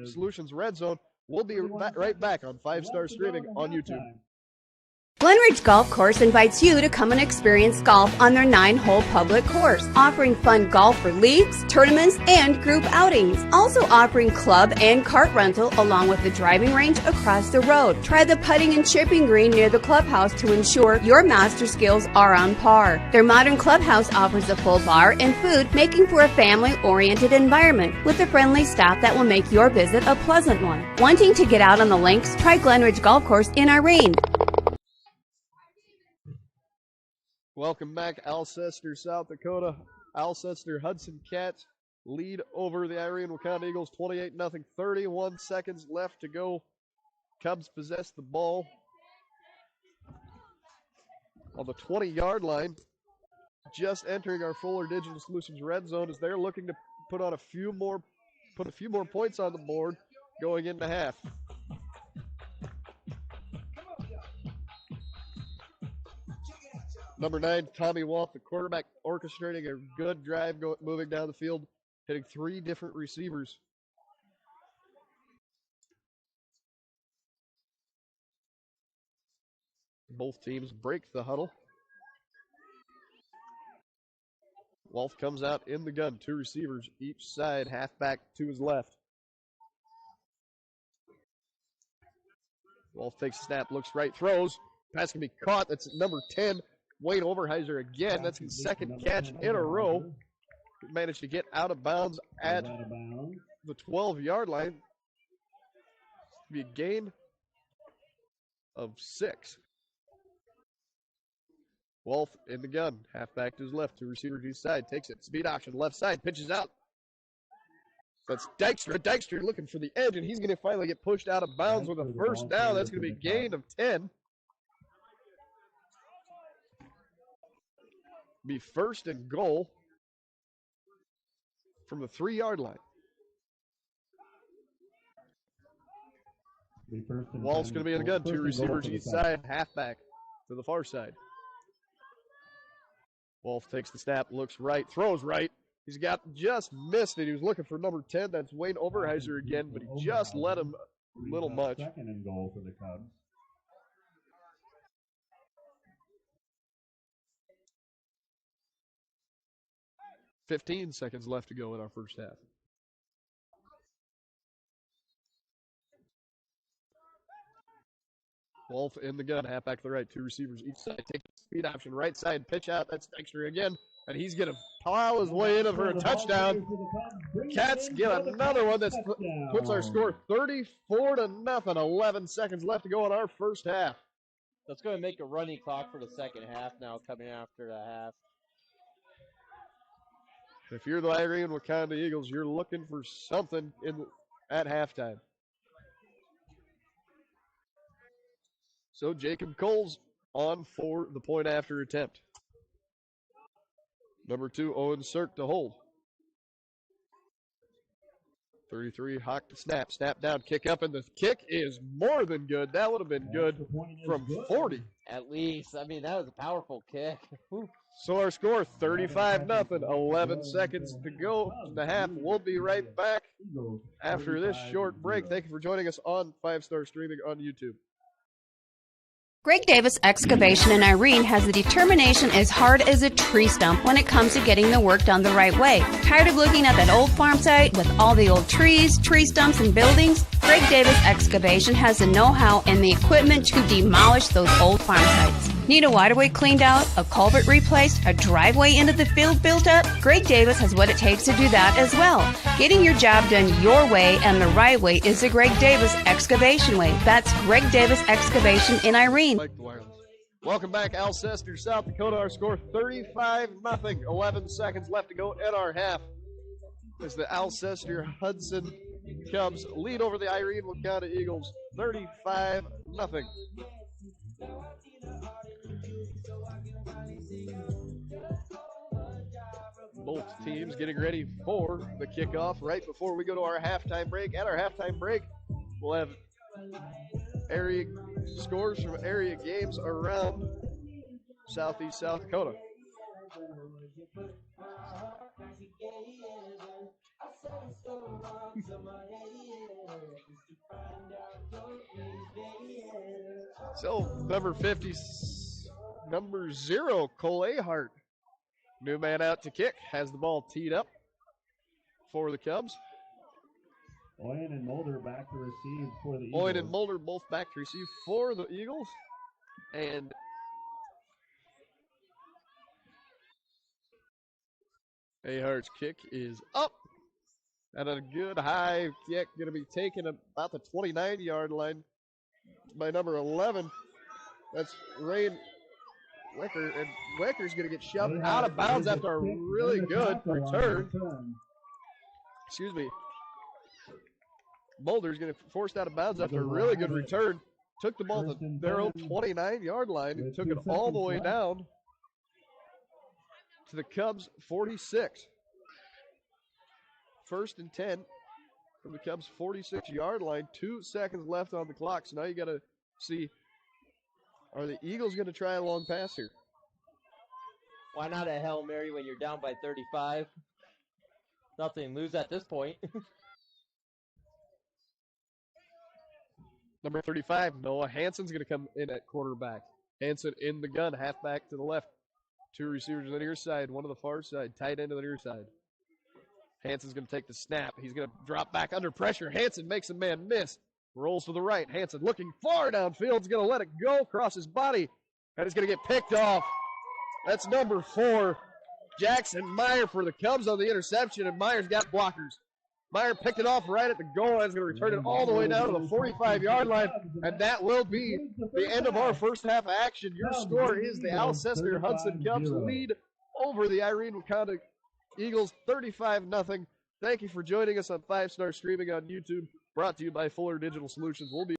Solutions Red Zone. We'll be right back on 5 Star Streaming on YouTube. Glenridge Golf Course invites you to come and experience golf on their 9-hole public course, offering fun golf for leagues, tournaments, and group outings. Also offering club and cart rental along with the driving range across the road. Try the putting and chipping green near the clubhouse to ensure your master skills are on par. Their modern clubhouse offers a full bar and food, making for a family-oriented environment with a friendly staff that will make your visit a pleasant one. Wanting to get out on the links? Try Glenridge Golf Course in Irene. Welcome back, Alcester, South Dakota. Alcester-Hudson Cats lead over the Irene-Wakonda Eagles 28-0. 31 seconds left to go. Cubs possess the ball on the 20-yard line. Just entering our Fuller Digital Solutions red zone as they're looking to put a few more points on the board going into half. Number 9, Tommy Wolf, the quarterback, orchestrating a good drive moving down the field, hitting 3 different receivers. Both teams break the huddle. Wolf comes out in the gun, 2 receivers each side, halfback to his left. Wolf takes a snap, looks right, throws. Pass can be caught. That's number 10, Wayne Overheiser again. That's his second catch in a row. Managed to get out of bounds at the 12-yard line. Be a gain of 6. Wolf in the gun, halfback to his left, 2 receivers to his side, takes it, speed option, left side, pitches out. That's Dykstra. Dykstra looking for the edge, and he's going to finally get pushed out of bounds with a first down. That's going to be a gain of 10. Be first and goal from the 3-yard line. Wolf's going to be in the gun, 2 receivers each side, halfback to the far side. Wolf takes the snap, looks right, throws right. He's got just missed it. He was looking for number 10. That's Wayne Overheiser again, but he just let him a little much. Second and goal for the Cubs. 15 seconds left to go in our first half. Wolf in the gun, halfback to the right, 2 receivers each side. Take the speed option, right side, pitch out. That's Dexter again, and he's going to plow his way in for a touchdown. Cats get another one that puts our score 34-0. 11 seconds left to go in our first half. That's going to make a running clock for the second half now coming after the half. If you're the Irene-Wakonda Eagles, you're looking for something at halftime. So Jacob Coles on for the point after attempt. Number 2, Owen Sirk to hold. 33, Hawk to snap. Snap down, kick up, and the kick is more than good. That would have been good from 40. At least. I mean, that was a powerful kick. So our score, 35-0. 11 seconds to go in the half. We'll be right back after this short break. Thank you for joining us on 5-Star Streaming on YouTube. Greg Davis Excavation in Irene has the determination as hard as a tree stump when it comes to getting the work done the right way. Tired of looking at that old farm site with all the old trees, tree stumps, and buildings? Greg Davis Excavation has the know-how and the equipment to demolish those old farm sites. Need a waterway cleaned out, a culvert replaced, a driveway into the field built up? Greg Davis has what it takes to do that as well. Getting your job done your way and the right way is the Greg Davis Excavation way. That's Greg Davis Excavation in Irene. Welcome back, Alcester, South Dakota. Our score 35-0. 11 seconds left to go in our half. As the Alcester-Hudson Cubs lead over the Irene-Wakonda Eagles 35-0. Both teams getting ready for the kickoff right before we go to our halftime break. At our halftime break, we'll have area scores from area games around Southeast South Dakota. So, number 0, Cole Ahart. New man out to kick, has the ball teed up for the Cubs. Oyen and Mulder back to receive for the Boyd Eagles. and Mulder both back to receive for the Eagles. And Ahart's kick is up. And a good high kick, going to be taken about the 29-yard line by number 11. That's Rain Wicker. And Wicker's going to get shoved out of bounds after a really good return. Excuse me. Mulder's going to forced out of bounds after a really good return. Took the ball to their own 29-yard line and took it all the way down to the Cubs' 46. 1st and 10 from the Cubs' 46-yard line. 2 seconds left on the clock. So now you got to see, are the Eagles going to try a long pass here? Why not a Hail Mary when you're down by 35? Nothing to lose at this point. Number 35, Noah Hansen's going to come in at quarterback. Hansen in the gun, halfback to the left. 2 receivers on the near side, 1 to the far side, tight end to the near side. Hansen's going to take the snap. He's going to drop back under pressure. Hansen makes a man miss. Rolls to the right. Hansen looking far downfield. He's going to let it go across his body. And it's going to get picked off. That's number 4, Jackson Meyer for the Cubs on the interception. And Meyer's got blockers. Meyer picked it off right at the goal line. He's going to return it all the way down to the 45-yard line. And that will be the end of our first half action. Your score is the Alcester-Hudson Cubs lead over the Irene-Wakonda Eagles 35-0. Thank you for joining us on 5-Star Streaming on YouTube. Brought to you by Fuller Digital Solutions. We'll be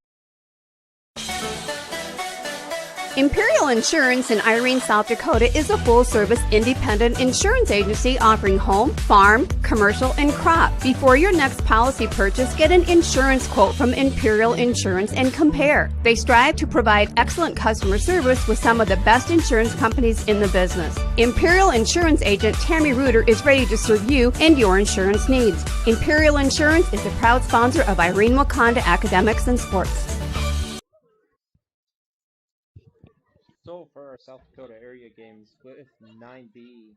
Imperial Insurance in Irene, South Dakota is a full-service independent insurance agency offering home, farm, commercial, and crop. Before your next policy purchase, get an insurance quote from Imperial Insurance and compare. They strive to provide excellent customer service with some of the best insurance companies in the business. Imperial Insurance agent Tammy Reuter is ready to serve you and your insurance needs. Imperial Insurance is a proud sponsor of Irene-Wakonda Academics and Sports. So for our South Dakota area games with 9B.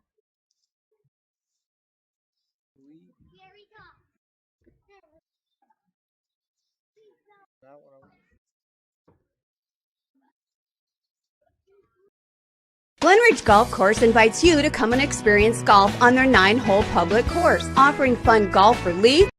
Glenridge Golf Course invites you to come and experience golf on their 9-hole public course, offering fun golf for league,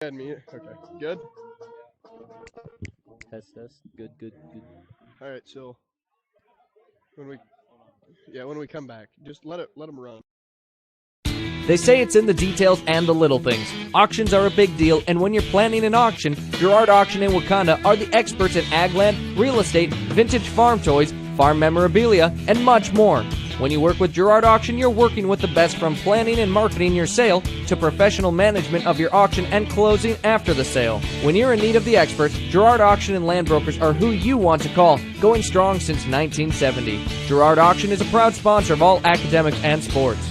And me. Okay. Good. Test. Good. All right. So when we come back, just let them run. They say it's in the details and the little things. Auctions are a big deal, and when you're planning an auction, Girard Auction in Wakanda are the experts in ag land, real estate, vintage farm toys, farm memorabilia, and much more. When you work with Girard Auction, you're working with the best, from planning and marketing your sale to professional management of your auction and closing after the sale. When you're in need of the experts, Girard Auction and Land Brokers are who you want to call, going strong since 1970. Girard Auction is a proud sponsor of all academics and sports.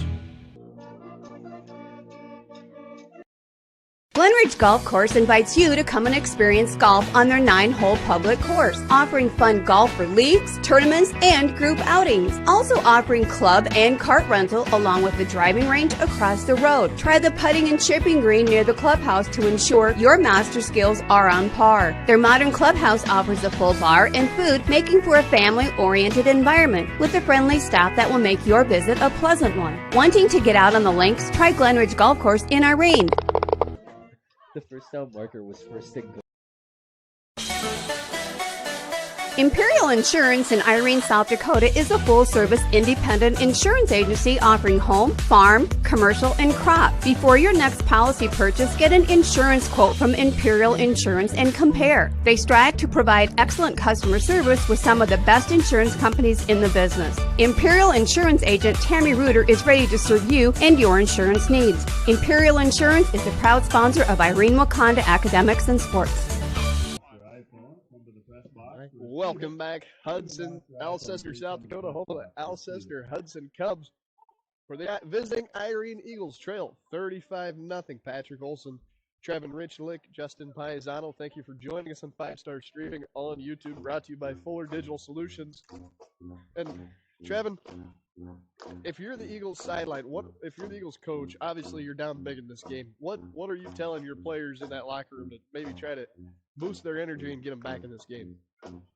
Glenridge Golf Course invites you to come and experience golf on their 9-hole public course, offering fun golf for leagues, tournaments, and group outings. Also offering club and cart rental along with the driving range across the road. Try the putting and chipping green near the clubhouse to ensure your master skills are on par. Their modern clubhouse offers a full bar and food, making for a family-oriented environment with a friendly staff that will make your visit a pleasant one. Wanting to get out on the links? Try Glenridge Golf Course in Irene. The first down marker was first and goal. Imperial Insurance in Irene, South Dakota is a full-service independent insurance agency offering home, farm, commercial, and crop. Before your next policy purchase, get an insurance quote from Imperial Insurance and compare. They strive to provide excellent customer service with some of the best insurance companies in the business. Imperial Insurance agent Tammy Reuter is ready to serve you and your insurance needs. Imperial Insurance is a proud sponsor of Irene-Wakonda Academics and Sports. Welcome back, Hudson, Alcester, South Dakota, home of the Alcester-Hudson Cubs, where the visiting Irene-Eagles trail 35-0. Patrick Olson, Trevin Richlick, Justin Paisano, thank you for joining us on 5-Star Streaming on YouTube, brought to you by Fuller Digital Solutions. And Trevin, if you're the Eagles sideline, if you're the Eagles coach, obviously you're down big in this game. What are you telling your players in that locker room to maybe try to boost their energy and get them back in this game?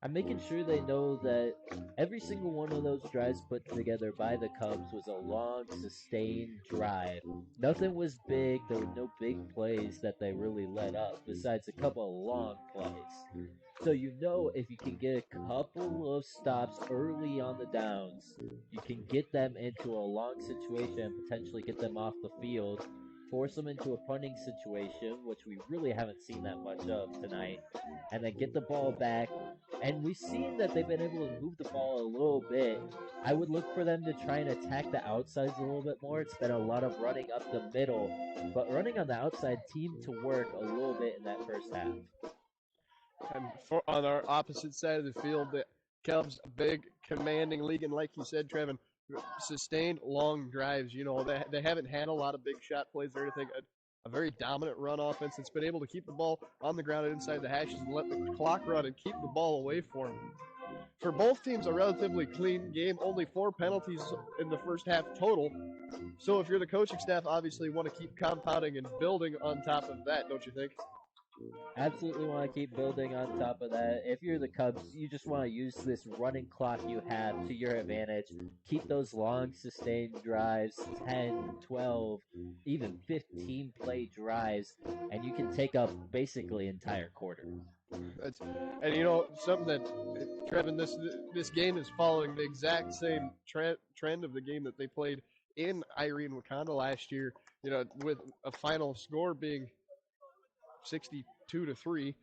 I'm making sure they know that every single one of those drives put together by the Cubs was a long, sustained drive. Nothing was big. There were no big plays that they really let up, besides a couple of long plays. So you know if you can get a couple of stops early on the downs, you can get them into a long situation and potentially get them off the field, force them into a punting situation, which we really haven't seen that much of tonight, and then get the ball back. And we've seen that they've been able to move the ball a little bit. I would look for them to try and attack the outsides a little bit more. It's been a lot of running up the middle, but running on the outside seemed to work a little bit in that first half. And on our opposite side of the field, the Cubs, a big, commanding league, and like you said, Trevin, sustained long drives. You know, they haven't had a lot of big shot plays or anything. A very dominant run offense that's been able to keep the ball on the ground inside the hashes and let the clock run and keep the ball away for them. For both teams, a relatively clean game. Only 4 penalties in the first half total. So if you're the coaching staff, obviously want to keep compounding and building on top of that, don't you think? Absolutely want to keep building on top of that. If you're the Cubs, you just want to use this running clock you have to your advantage. Keep those long, sustained drives, 10, 12, even 15-play drives, and you can take up basically entire quarter. And you know, something that, Trevin, this game is following the exact same trend of the game that they played in Irene-Wakonda last year, you know, with a final score being 62-3,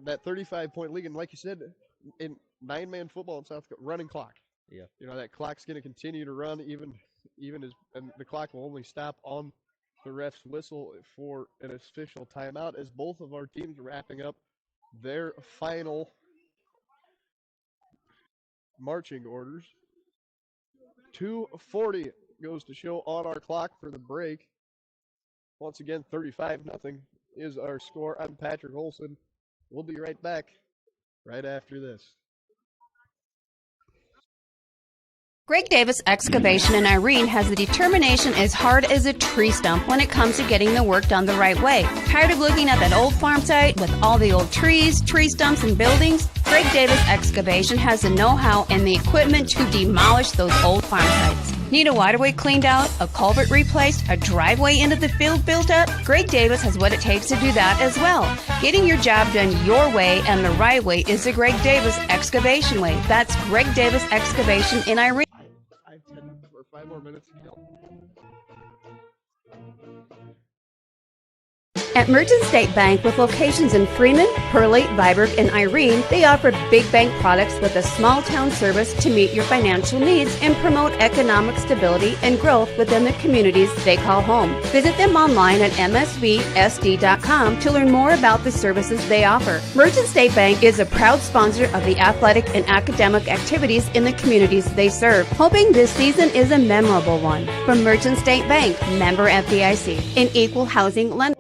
that 35-point league, and like you said, in 9-man football in South Dakota, running clock. Yeah. You know, that clock's going to continue to run even as, and the clock will only stop on the ref's whistle for an official timeout, as both of our teams are wrapping up their final marching orders. 2:40 goes to show on our clock for the break. Once again, 35-0 is our score. I'm Patrick Olson. We'll be right back right after this. Greg Davis Excavation in Irene has the determination as hard as a tree stump when it comes to getting the work done the right way. Tired of looking at that old farm site with all the old trees, tree stumps, and buildings? Greg Davis Excavation has the know-how and the equipment to demolish those old farm sites. Need a waterway cleaned out, a culvert replaced, a driveway into the field built up? Greg Davis has what it takes to do that as well. Getting your job done your way and the right way is the Greg Davis Excavation Way. That's Greg Davis Excavation in Irene. 5 more minutes to go. At Merchant State Bank, with locations in Freeman, Hurley, Viborg, and Irene, they offer big bank products with a small town service to meet your financial needs and promote economic stability and growth within the communities they call home. Visit them online at msvsd.com to learn more about the services they offer. Merchant State Bank is a proud sponsor of the athletic and academic activities in the communities they serve, hoping this season is a memorable one. From Merchant State Bank, member FDIC, an equal housing lender.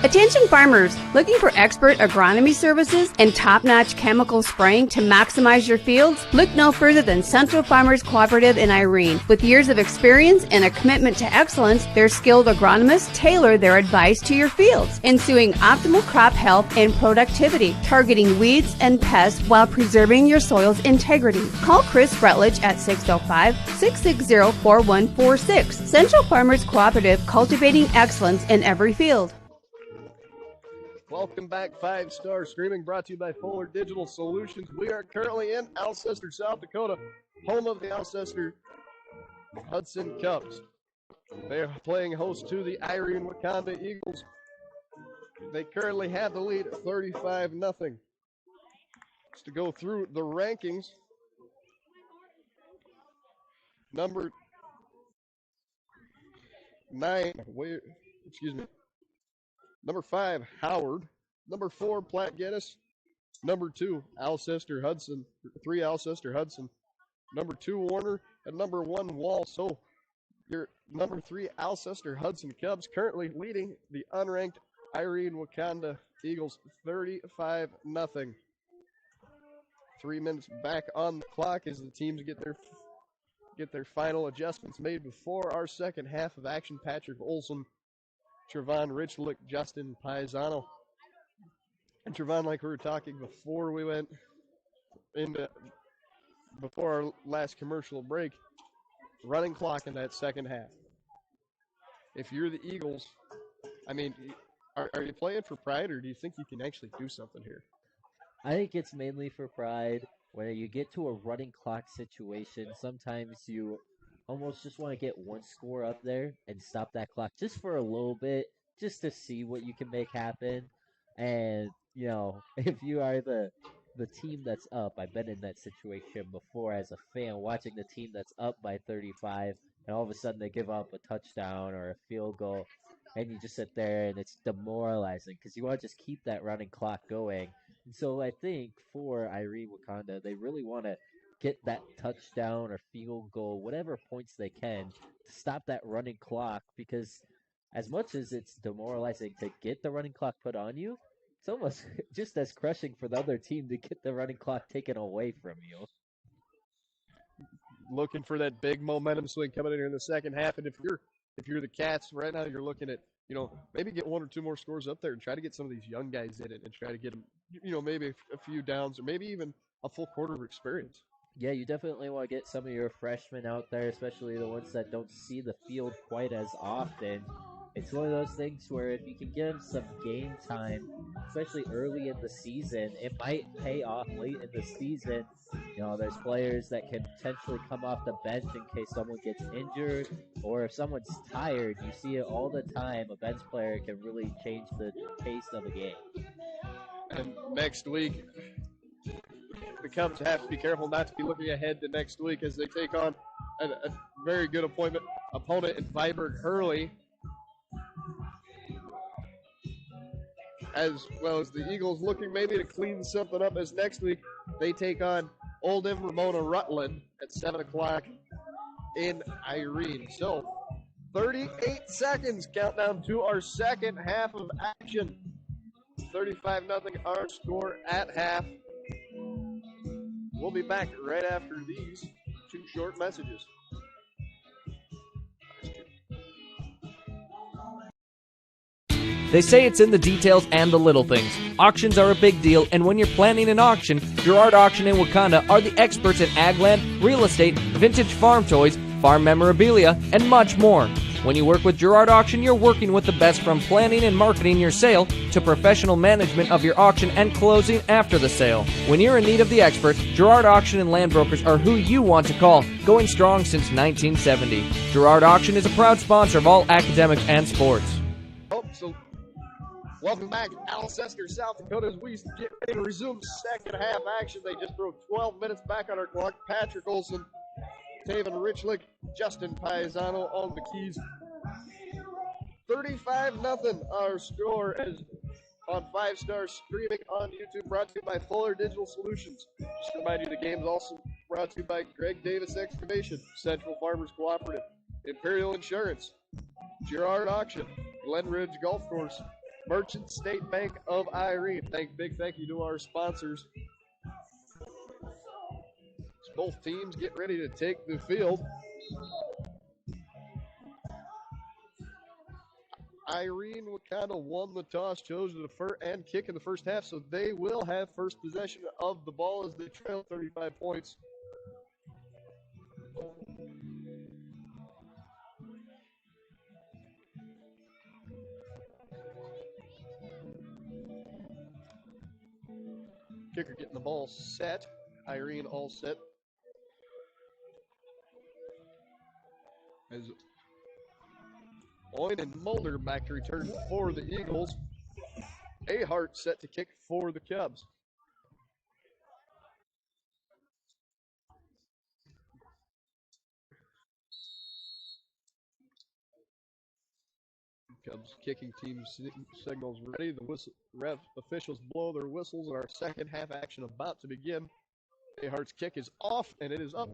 Attention farmers looking for expert agronomy services and top-notch chemical spraying to maximize your fields? Look no further than Central Farmers Cooperative in Irene. With years of experience and a commitment to excellence, their skilled agronomists tailor their advice to your fields, ensuring optimal crop health and productivity, targeting weeds and pests while preserving your soil's integrity. Call Chris Rutledge at 605-660-4146. Central Farmers Cooperative, cultivating excellence in every field. Welcome back, 5-Star Streaming, brought to you by Fuller Digital Solutions. We are currently in Alcester, South Dakota, home of the Alcester-Hudson Cubs. They are playing host to the Irene-Wakonda Eagles. They currently have the lead 35-0. Just to go through the rankings, number 5, Howard. Number 4, Platte Geddes. Number 2, Alcester-Hudson. 3, Alcester-Hudson. Number 2, Warner. And number 1, Wall. So your number 3, Alcester-Hudson Cubs, currently leading the unranked Irene-Wakonda Eagles 35-0. 3 minutes back on the clock as the teams get their final adjustments made before our second half of action. Patrick Olson, Trevon Richlick, Justin Paisano. And Trevon, like we were talking before we went before our last commercial break, running clock in that second half. If you're the Eagles, I mean, are you playing for pride, or do you think you can actually do something here? I think it's mainly for pride. When you get to a running clock situation, sometimes you almost just want to get one score up there and stop that clock just for a little bit, just to see what you can make happen. And, if you are the team that's up, I've been in that situation before as a fan, watching the team that's up by 35, and all of a sudden they give up a touchdown or a field goal, and you just sit there, and it's demoralizing because you want to just keep that running clock going. And so I think for Irene-Wakonda, they really want to get that touchdown or field goal, whatever points they can, to stop that running clock, because as much as it's demoralizing to get the running clock put on you, it's almost just as crushing for the other team to get the running clock taken away from you. Looking for that big momentum swing coming in here in the second half, and if you're the Cats right now, you're looking at, maybe get 1 or 2 more scores up there and try to get some of these young guys in it and try to get them, maybe a few downs or maybe even a full quarter of experience. Yeah, you definitely want to get some of your freshmen out there, especially the ones that don't see the field quite as often. It's one of those things where if you can give them some game time, especially early in the season, it might pay off late in the season. There's players that can potentially come off the bench in case someone gets injured, or if someone's tired. You see it all the time. A bench player can really change the pace of a game. And next week, the Cubs have to be careful not to be looking ahead to next week as they take on a very good opponent in Viborg Hurley, as well as the Eagles looking maybe to clean something up, as next week they take on Oldham Ramona Rutland at 7 o'clock in Irene. So 38 seconds countdown to our second half of action. 35-0 our score at half. We'll be back right after these 2 short messages. They say it's in the details and the little things. Auctions are a big deal, and when you're planning an auction, Girard Auction in Wakanda are the experts in ag land, real estate, vintage farm toys, farm memorabilia, and much more. When you work with Girard Auction, you're working with the best, from planning and marketing your sale to professional management of your auction and closing after the sale. When you're in need of the experts, Girard Auction and Land Brokers are who you want to call, going strong since 1970. Girard Auction is a proud sponsor of all academics and sports. Oh, so welcome back, Alcester, South Dakota, as we get ready to resume second half action. They just throw 12 minutes back on our clock. Patrick Olson, Taven Richlick, Justin Paisano on the keys. 35-0 our score is on 5-star streaming on YouTube, brought to you by Fuller Digital Solutions. Just to remind you, the game is also brought to you by Greg Davis Excavation, Central Farmers Cooperative, Imperial Insurance, Girard Auction, Glen Ridge Golf Course, Merchant State Bank of Irene. Big thank you to our sponsors. As both teams get ready to take the field. Irene-Wakonda won the toss, chose to defer and kick in the first half, so they will have first possession of the ball as they trail 35 points. Kicker getting the ball set. Irene all set. As Oyn and Mulder back to return for the Eagles. Ahart set to kick for the Cubs. Cubs kicking team signals ready. The ref officials blow their whistles, and our second half action about to begin. Ahart's kick is off, and it is up.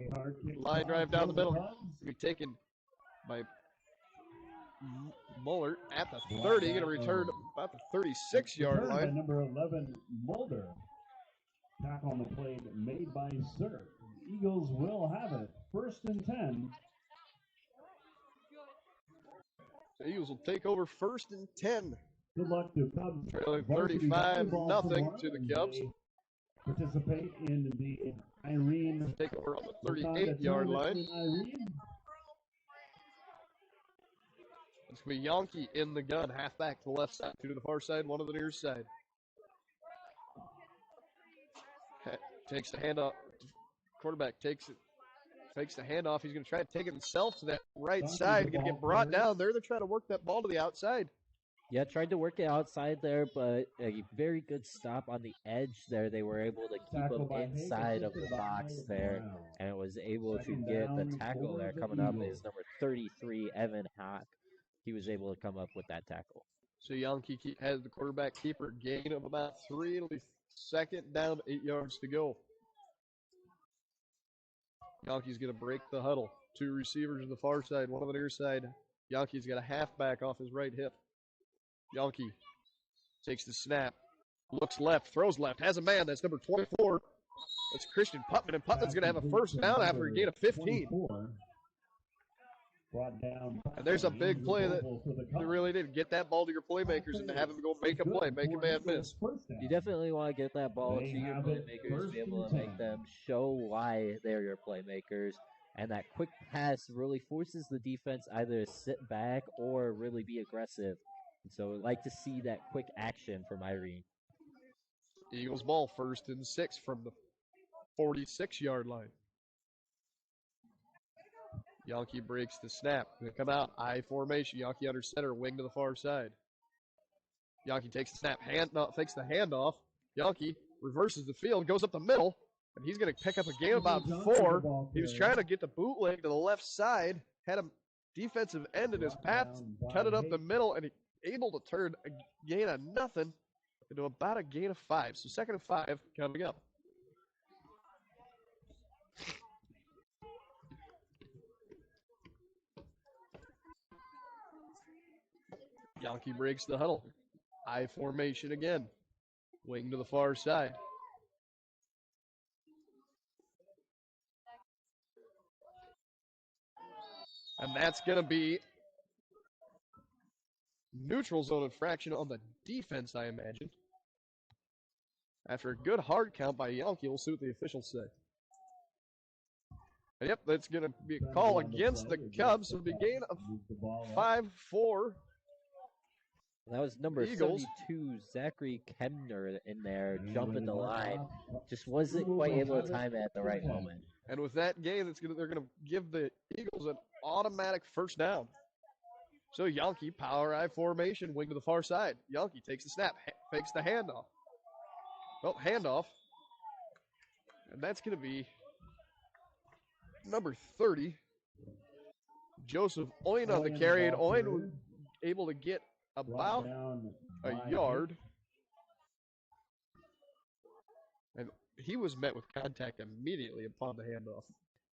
Line drive down the middle. To be taken by Muller at the 30. Going to return about the 36-yard line. Number 11, Mulder. Tackle on the play made by Sir. Eagles will have it. 1st and 10. The Eagles will take over 1st and 10. Good luck to Cubs. Trailing 35-0 to the Cubs. Participate in the Irene. Take over on the 38-yard line. It's going to be Yonke in the gun. Halfback to the left side, 2 to the far side, 1 to the near side. Takes the handoff. Quarterback takes the handoff. He's going to try to take it himself to that right side. Going to get brought down there. They're trying to work that ball to the outside. Yeah, tried to work it outside there, but a very good stop on the edge there. They were able to keep him inside of the box there, and was able to get the tackle there. Coming up is number 33, Evan Hawk. He was able to come up with that tackle. So Yonke has the quarterback keeper, gain of about 3. It'll be 2nd down, 8 yards to go. Yonke's going to break the huddle. 2 receivers on the far side, 1 on the near side. Yonke's got a halfback off his right hip. Yonke takes the snap, looks left, throws left, has a man. That's number 24. That's Christian Putman, and Putman's going to have a 1st down after a gain of 15. And there's a big play that they really did. Get that ball to your playmakers and to have them go make a play, make a man miss. You definitely want to get that ball to your playmakers, be able to make them show why they're your playmakers. And that quick pass really forces the defense either to sit back or really be aggressive. And so I'd like to see that quick action from Irene. Eagles ball, 1st and 6 from the 46-yard line. Yonke breaks the snap. Going to come out, I formation. Yonke under center, wing to the far side. Yonke takes the snap, takes the handoff. Yonke reverses the field, goes up the middle, and he's going to pick up a gain about 4. He was trying to get the bootleg to the left side, had a defensive end in his path, cut it up the middle, and he able to turn a gain of nothing into about a gain of 5. So 2nd and 5 coming up. Yonke breaks the huddle. I formation again. Wing to the far side. And that's going to be neutral zone infraction on the defense, I imagine. After a good hard count by Yankee, we'll see what the officials say. And yep, that's going to be a call against the Cubs. So it'll be a gain of 5-4. That was number Eagles. 72, Zachary Kemner in there, jumping the line. Just wasn't quite able to time it at the right moment. And with that gain, they're going to give the Eagles an automatic first down. So Yankee, power I formation, wing to the far side. Yankee takes the snap, fakes the handoff. Well, handoff. And that's going to be number 30. Joseph Oyen on the carry, and Oyen was able to get about a yard. And he was met with contact immediately upon the handoff.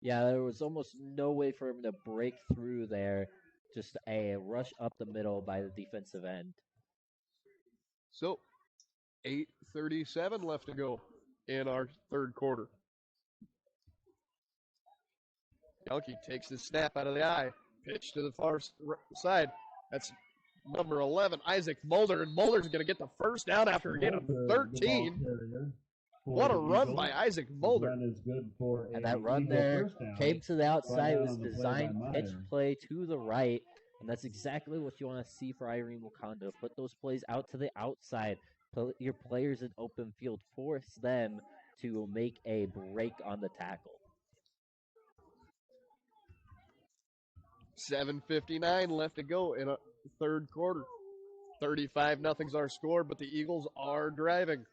Yeah, there was almost no way for him to break through there. Just a rush up the middle by the defensive end. So, 8:37 left to go in our third quarter. Yankee takes the snap out of the eye. Pitch to the far side. That's number 11, Isaac Mulder. And Mulder's going to get the first down after a gain of 13. What a run by Isaac Mulder. And that run there came to the outside. It was designed pitch play to the right. And that's exactly what you want to see for Irene-Wakonda. Put those plays out to the outside. Put your players in open field. Force them to make a break on the tackle. 7:59 left to go in a third quarter. 35-0's our score, but the Eagles are driving.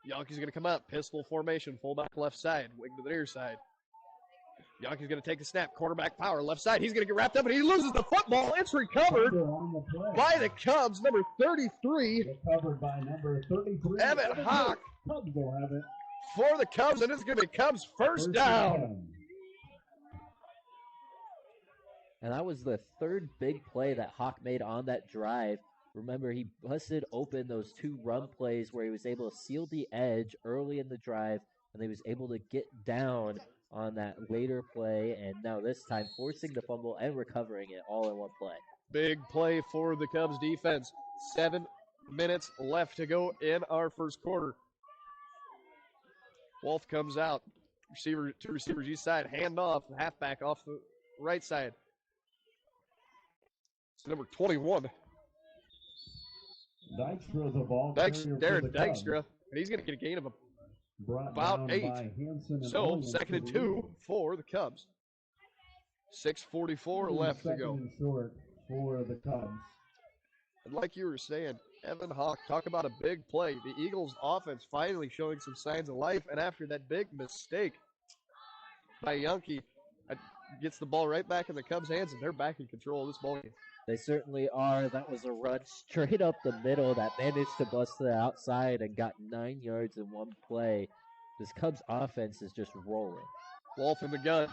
Yankee's going to come out, pistol formation, fullback left side, wing to the near side. Yankee's going to take the snap, quarterback power, left side. He's going to get wrapped up, and he loses the football. It's recovered by the Cubs, number 33. Recovered by number 33. Evan Hawk Cubs will have it. for the Cubs, and it's going to be Cubs first down. And that was the third big play that Hawk made on that drive. Remember, he busted open those two run plays where he was able to seal the edge early in the drive, and he was able to get down on that later play, and now this time forcing the fumble and recovering it all in one play. Big play for the Cubs defense. 7 minutes left to go in our first quarter. Wolf comes out. Receiver to receivers east side. Hand off. Halfback off the right side. It's number 21. Dykstra the ball. Darren Dykstra. And he's going to get a gain of about 8. So, 2nd and 2 for the Cubs. 6:44 left to go. Short for the Cubs. And like you were saying, Evan Hawk, talk about a big play. The Eagles' offense finally showing some signs of life, and after that big mistake by Yankee, gets the ball right back in the Cubs' hands, and they're back in control of this ballgame. They certainly are. That was a run straight up the middle that managed to bust to the outside and got 9 yards in one play. This Cubs offense is just rolling. Wolf in the gun.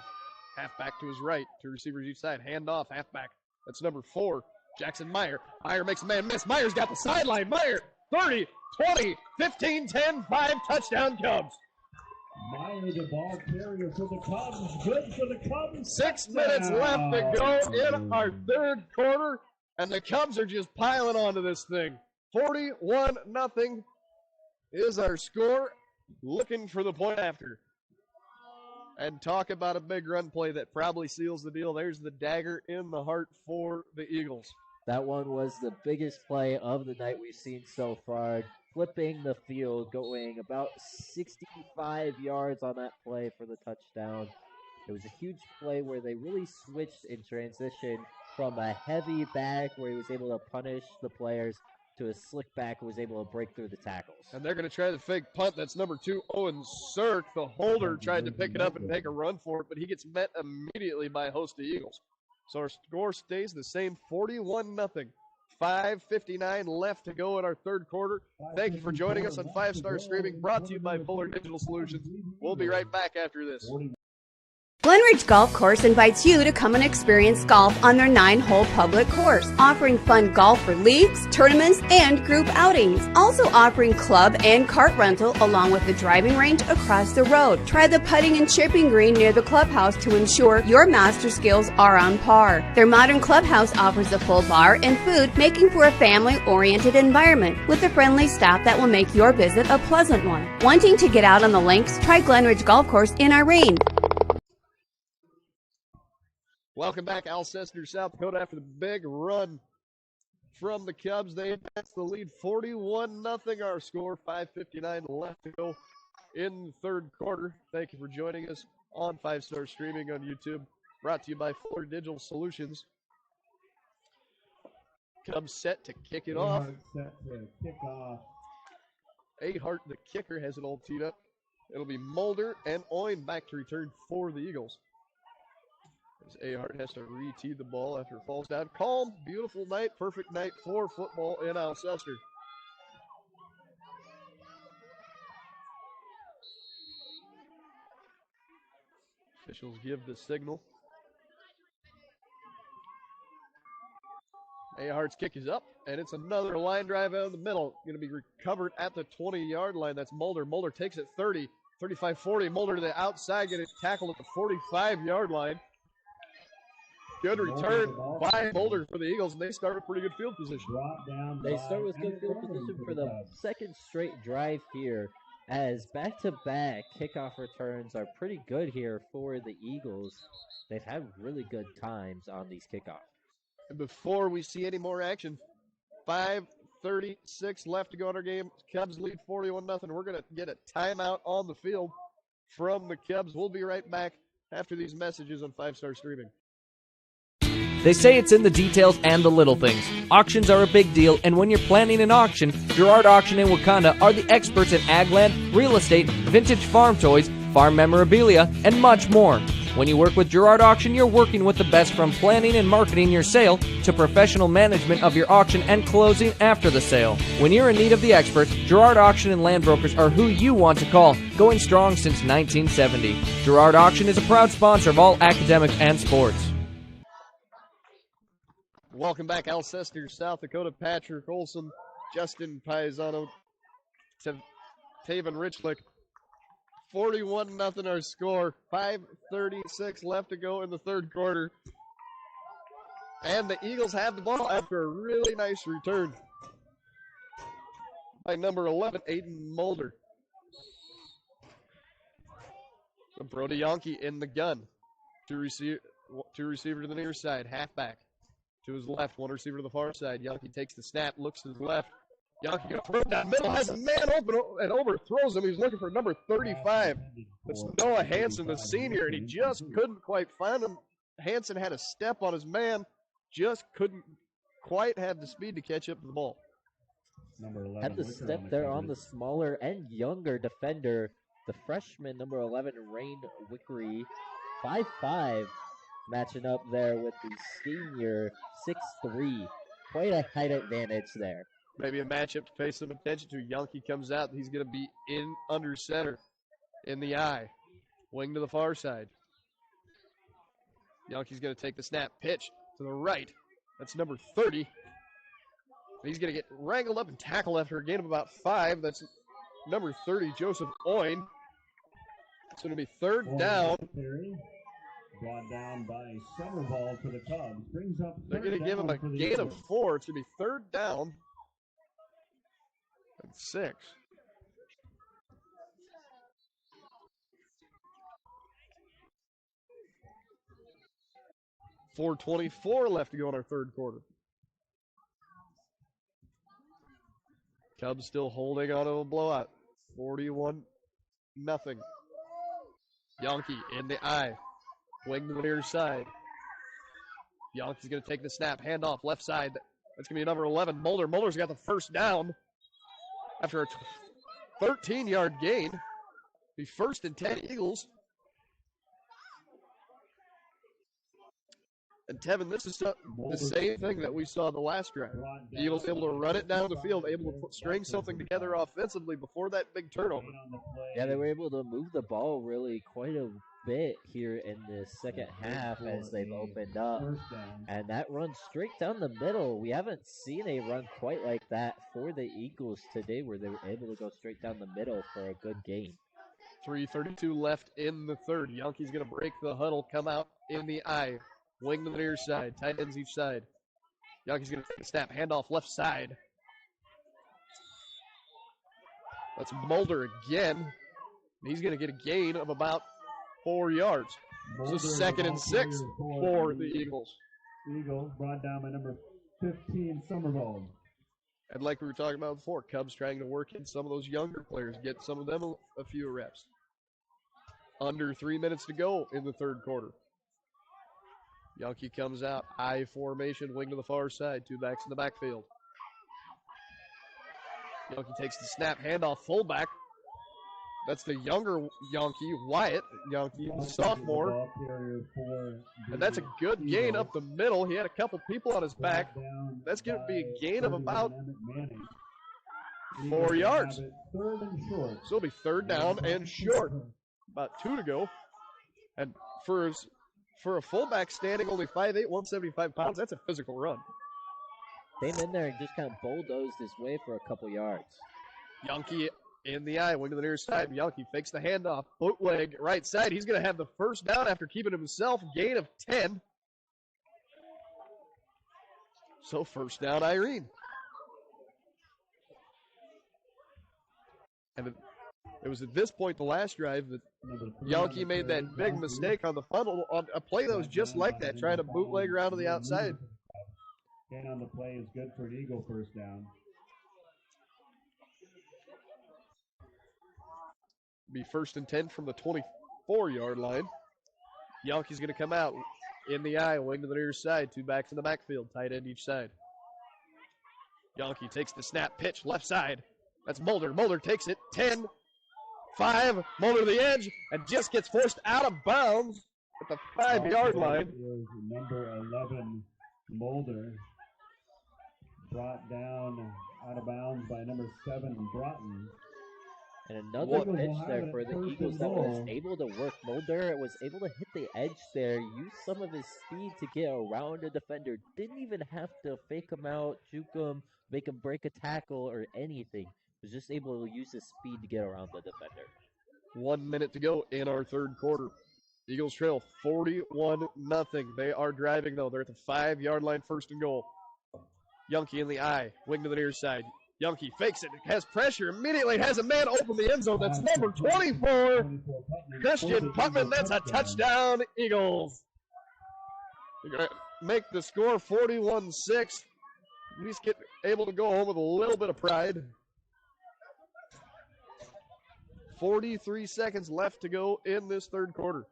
Halfback to his right. Two receivers each side. Hand off. Halfback. That's number 4. Jackson Meyer. Meyer makes a man miss. Meyer's got the sideline. Meyer. 30, 20, 15, 10, 5. Touchdown Cubs. Meyer, the ball carrier for the Cubs. Good for the Cubs. 6 minutes left to go in our third quarter, and the Cubs are just piling onto this thing. 41-0 is our score. Looking for the point after. And talk about a big run play that probably seals the deal. There's the dagger in the heart for the Eagles. That one was the biggest play of the night we've seen so far. Flipping the field, going about 65 yards on that play for the touchdown. It was a huge play where they really switched in transition from a heavy back where he was able to punish the players to a slick back who was able to break through the tackles. And they're going to try the fake punt. That's number 2, Owen Sirk. The holder tried to pick it up and make a run for it, but he gets met immediately by a host of Eagles. So our score stays the same, 41-0. 5:59 left to go in our third quarter. Thank you for joining us on 5 Star Streaming, brought to you by Fuller Digital Solutions. We'll be right back after this. Glenridge Golf Course invites you to come and experience golf on their 9-hole public course, offering fun golf for leagues, tournaments, and group outings. Also offering club and cart rental along with the driving range across the road. Try the putting and chipping green near the clubhouse to ensure your master skills are on par. Their modern clubhouse offers a full bar and food, making for a family-oriented environment with a friendly staff that will make your visit a pleasant one. Wanting to get out on the links? Try Glenridge Golf Course in Irene. Welcome back, Alcester, South Dakota. After the big run from the Cubs, they advance the lead 41-0. Our score, 5:59 left to go in the third quarter. Thank you for joining us on 5-Star Streaming on YouTube. Brought to you by Fuller Digital Solutions. Cubs set to kick it off. Set to kick off. Ahart, the kicker, has it all teed up. It'll be Mulder and Oin back to return for the Eagles. As Ahart has to re-tee the ball after it falls down. Calm, beautiful night, perfect night for football in Alcester. Officials give the signal. Ahart's kick is up, and it's another line drive out of the middle. Going to be recovered at the 20-yard line. That's Mulder. Mulder takes it 30, 35, 40. Mulder to the outside, getting tackled at the 45-yard line. Good return by Mulder for the Eagles, and they start with pretty good field position. They start with good field position for the second straight drive here, as back-to-back kickoff returns are pretty good here for the Eagles. They've had really good times on these kickoffs. And before we see any more action, 5:36 left to go in our game. Cubs lead 41-0. We're going to get a timeout on the field from the Cubs. We'll be right back after these messages on 5-Star Streaming. They say it's in the details and the little things. Auctions are a big deal, and when you're planning an auction, Girard Auction in Wakanda are the experts in ag land, real estate, vintage farm toys, farm memorabilia, and much more. When you work with Girard Auction, you're working with the best, from planning and marketing your sale to professional management of your auction and closing after the sale. When you're in need of the experts, Girard Auction and Land Brokers are who you want to call, going strong since 1970. Girard Auction is a proud sponsor of all academics and sports. Welcome back, Alcester, South Dakota. Patrick Olson, Justin Paisano, Taven Richlick. 41-0 our score. 5:36 left to go in the third quarter. And the Eagles have the ball after a really nice return by number 11, Aiden Mulder. Brody Yonke in the gun. Two receiver to the near side, halfback. To his left, one receiver to the far side. Yonke takes the snap, looks to his left. Yonke going to throw down middle, has a man open and overthrows him. He's looking for number 35. It's Noah Hansen, the senior, and he just couldn't quite find him. Hansen had a step on his man, just couldn't quite have the speed to catch up to the ball. Had the step there on the smaller and younger defender, the freshman, number 11, Rain Wickery, 5'5", matching up there with the senior, 6'3". Quite a height advantage there. Maybe a matchup to pay some attention to. Yonke comes out. He's going to be in under center in the eye. Wing to the far side. Yonke's going to take the snap. Pitch to the right. That's number 30. He's going to get wrangled up and tackled after a gain of about 5. That's number 30, Joseph Oin. It's going to be third down. Brought down by Summervall for the Cubs. Brings up. They're going to give him a gain of 4. It's going to be third down. And 6. .424 left to go in our third quarter. Cubs still holding on to a blowout. 41-0. Yonke in the eye. Wing to the near side. Yonke's going to take the snap. Hand off left side. That's going to be number 11, Mulder. Mulder's got the first down after a 13-yard gain. Be first and 10 Eagles. And Tevin, this is the same thing that we saw the last drive. The Eagles able to run it down the field, able to string something together offensively before that big turnover. Yeah, they were able to move the ball really quite a bit here in the second half as they've opened up. And that run straight down the middle. We haven't seen a run quite like that for the Eagles today where they were able to go straight down the middle for a good gain. 3:32 left in the third. Yankees going to break the huddle, come out in the eye. Wing to the near side, tight ends each side. Yankees going to take a snap, handoff left side. That's Mulder again. He's going to get a gain of about 4 yards. So 2nd and 6 for the Eagles. Eagles brought down by number 15, Somerville. And like we were talking about before, Cubs trying to work in some of those younger players, get some of them a few reps. Under 3 minutes to go in the third quarter. Yankee comes out, I formation, wing to the far side, 2 backs in the backfield. Yankee takes the snap, handoff, fullback. That's the younger Yankee, Wyatt, Yankee, sophomore. And that's a good gain up the middle. He had a couple people on his back. That's going to be a gain of about 4 yards. So it'll be 3rd down and short. About 2 to go. And for a fullback standing only 5'8", 175 pounds, that's a physical run. Came in there and just kind of bulldozed his way for a couple yards. Yankee in the eye, wing to the near side. Yankee fakes the handoff, bootleg right side. He's going to have the first down after keeping himself, gain of 10. So 1st down, Irene. And it was at this point, the last drive, that Yankee made that big mistake on the funnel on a play that was just like that, trying to bootleg around to the outside. Gain on the play is good for an Eagle 1st down. Be 1st and 10 from the 24-yard line. Yankee's going to come out in the eye, wing to the near side, 2 backs in the backfield, tight end each side. Yankee takes the snap, pitch, left side. That's Mulder. Mulder takes it, 10, 5, Mulder to the edge, and just gets forced out of bounds at the 5-yard line. Number 11, Mulder, brought down out of bounds by number 7, Broughton. And another pitch there for the Eagles that was able to work. Mulder was able to hit the edge there, use some of his speed to get around a defender. Didn't even have to fake him out, juke him, make him break a tackle or anything. Was just able to use his speed to get around the defender. 1 minute to go in our third quarter. Eagles trail 41-0. They are driving, though. They're at the 5-yard line, 1st and goal. Yankee in the eye, wing to the near side. Yankee fakes it, has pressure, immediately has a man open the end zone. That's number 24, Christian Putman. That's a touchdown, Eagles. They're going to make the score 41-6. At least get able to go home with a little bit of pride. 43 seconds left to go in this third quarter.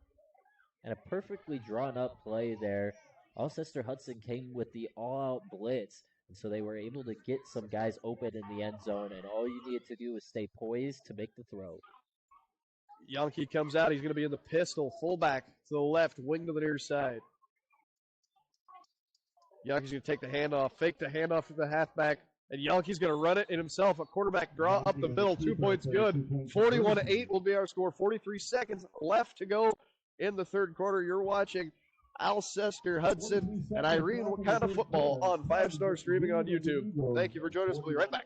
And a perfectly drawn up play there. Alcester-Hudson came with the all-out blitz. And so they were able to get some guys open in the end zone, and all you needed to do was stay poised to make the throw. Yankee comes out. He's going to be in the pistol, fullback to the left, wing to the near side. Yankee's going to take the handoff, fake the handoff to the halfback, and Yankee's going to run it in himself. A quarterback draw up the middle, 2 points good. 41-8 will be our score. 43 seconds left to go in the third quarter. You're watching Alcester-Hudson and Irene-Wakonda football on 5-Star streaming on YouTube. Thank you for joining us. We'll be right back.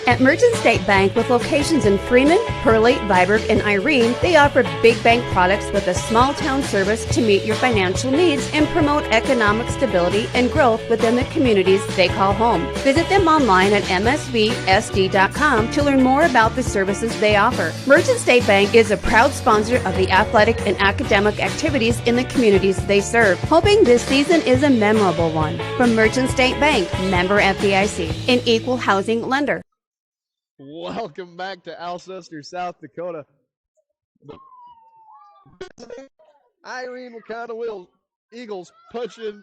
At Merchant State Bank, with locations in Freeman, Pearlie, Viborg, and Irene, they offer big bank products with a small town service to meet your financial needs and promote economic stability and growth within the communities they call home. Visit them online at msvsd.com to learn more about the services they offer. Merchant State Bank is a proud sponsor of the athletic and academic activities in the communities they serve, hoping this season is a memorable one. From Merchant State Bank, member FDIC, an equal housing lender. Welcome back to Alcester, South Dakota. Irene-Wakonda Eagles pushing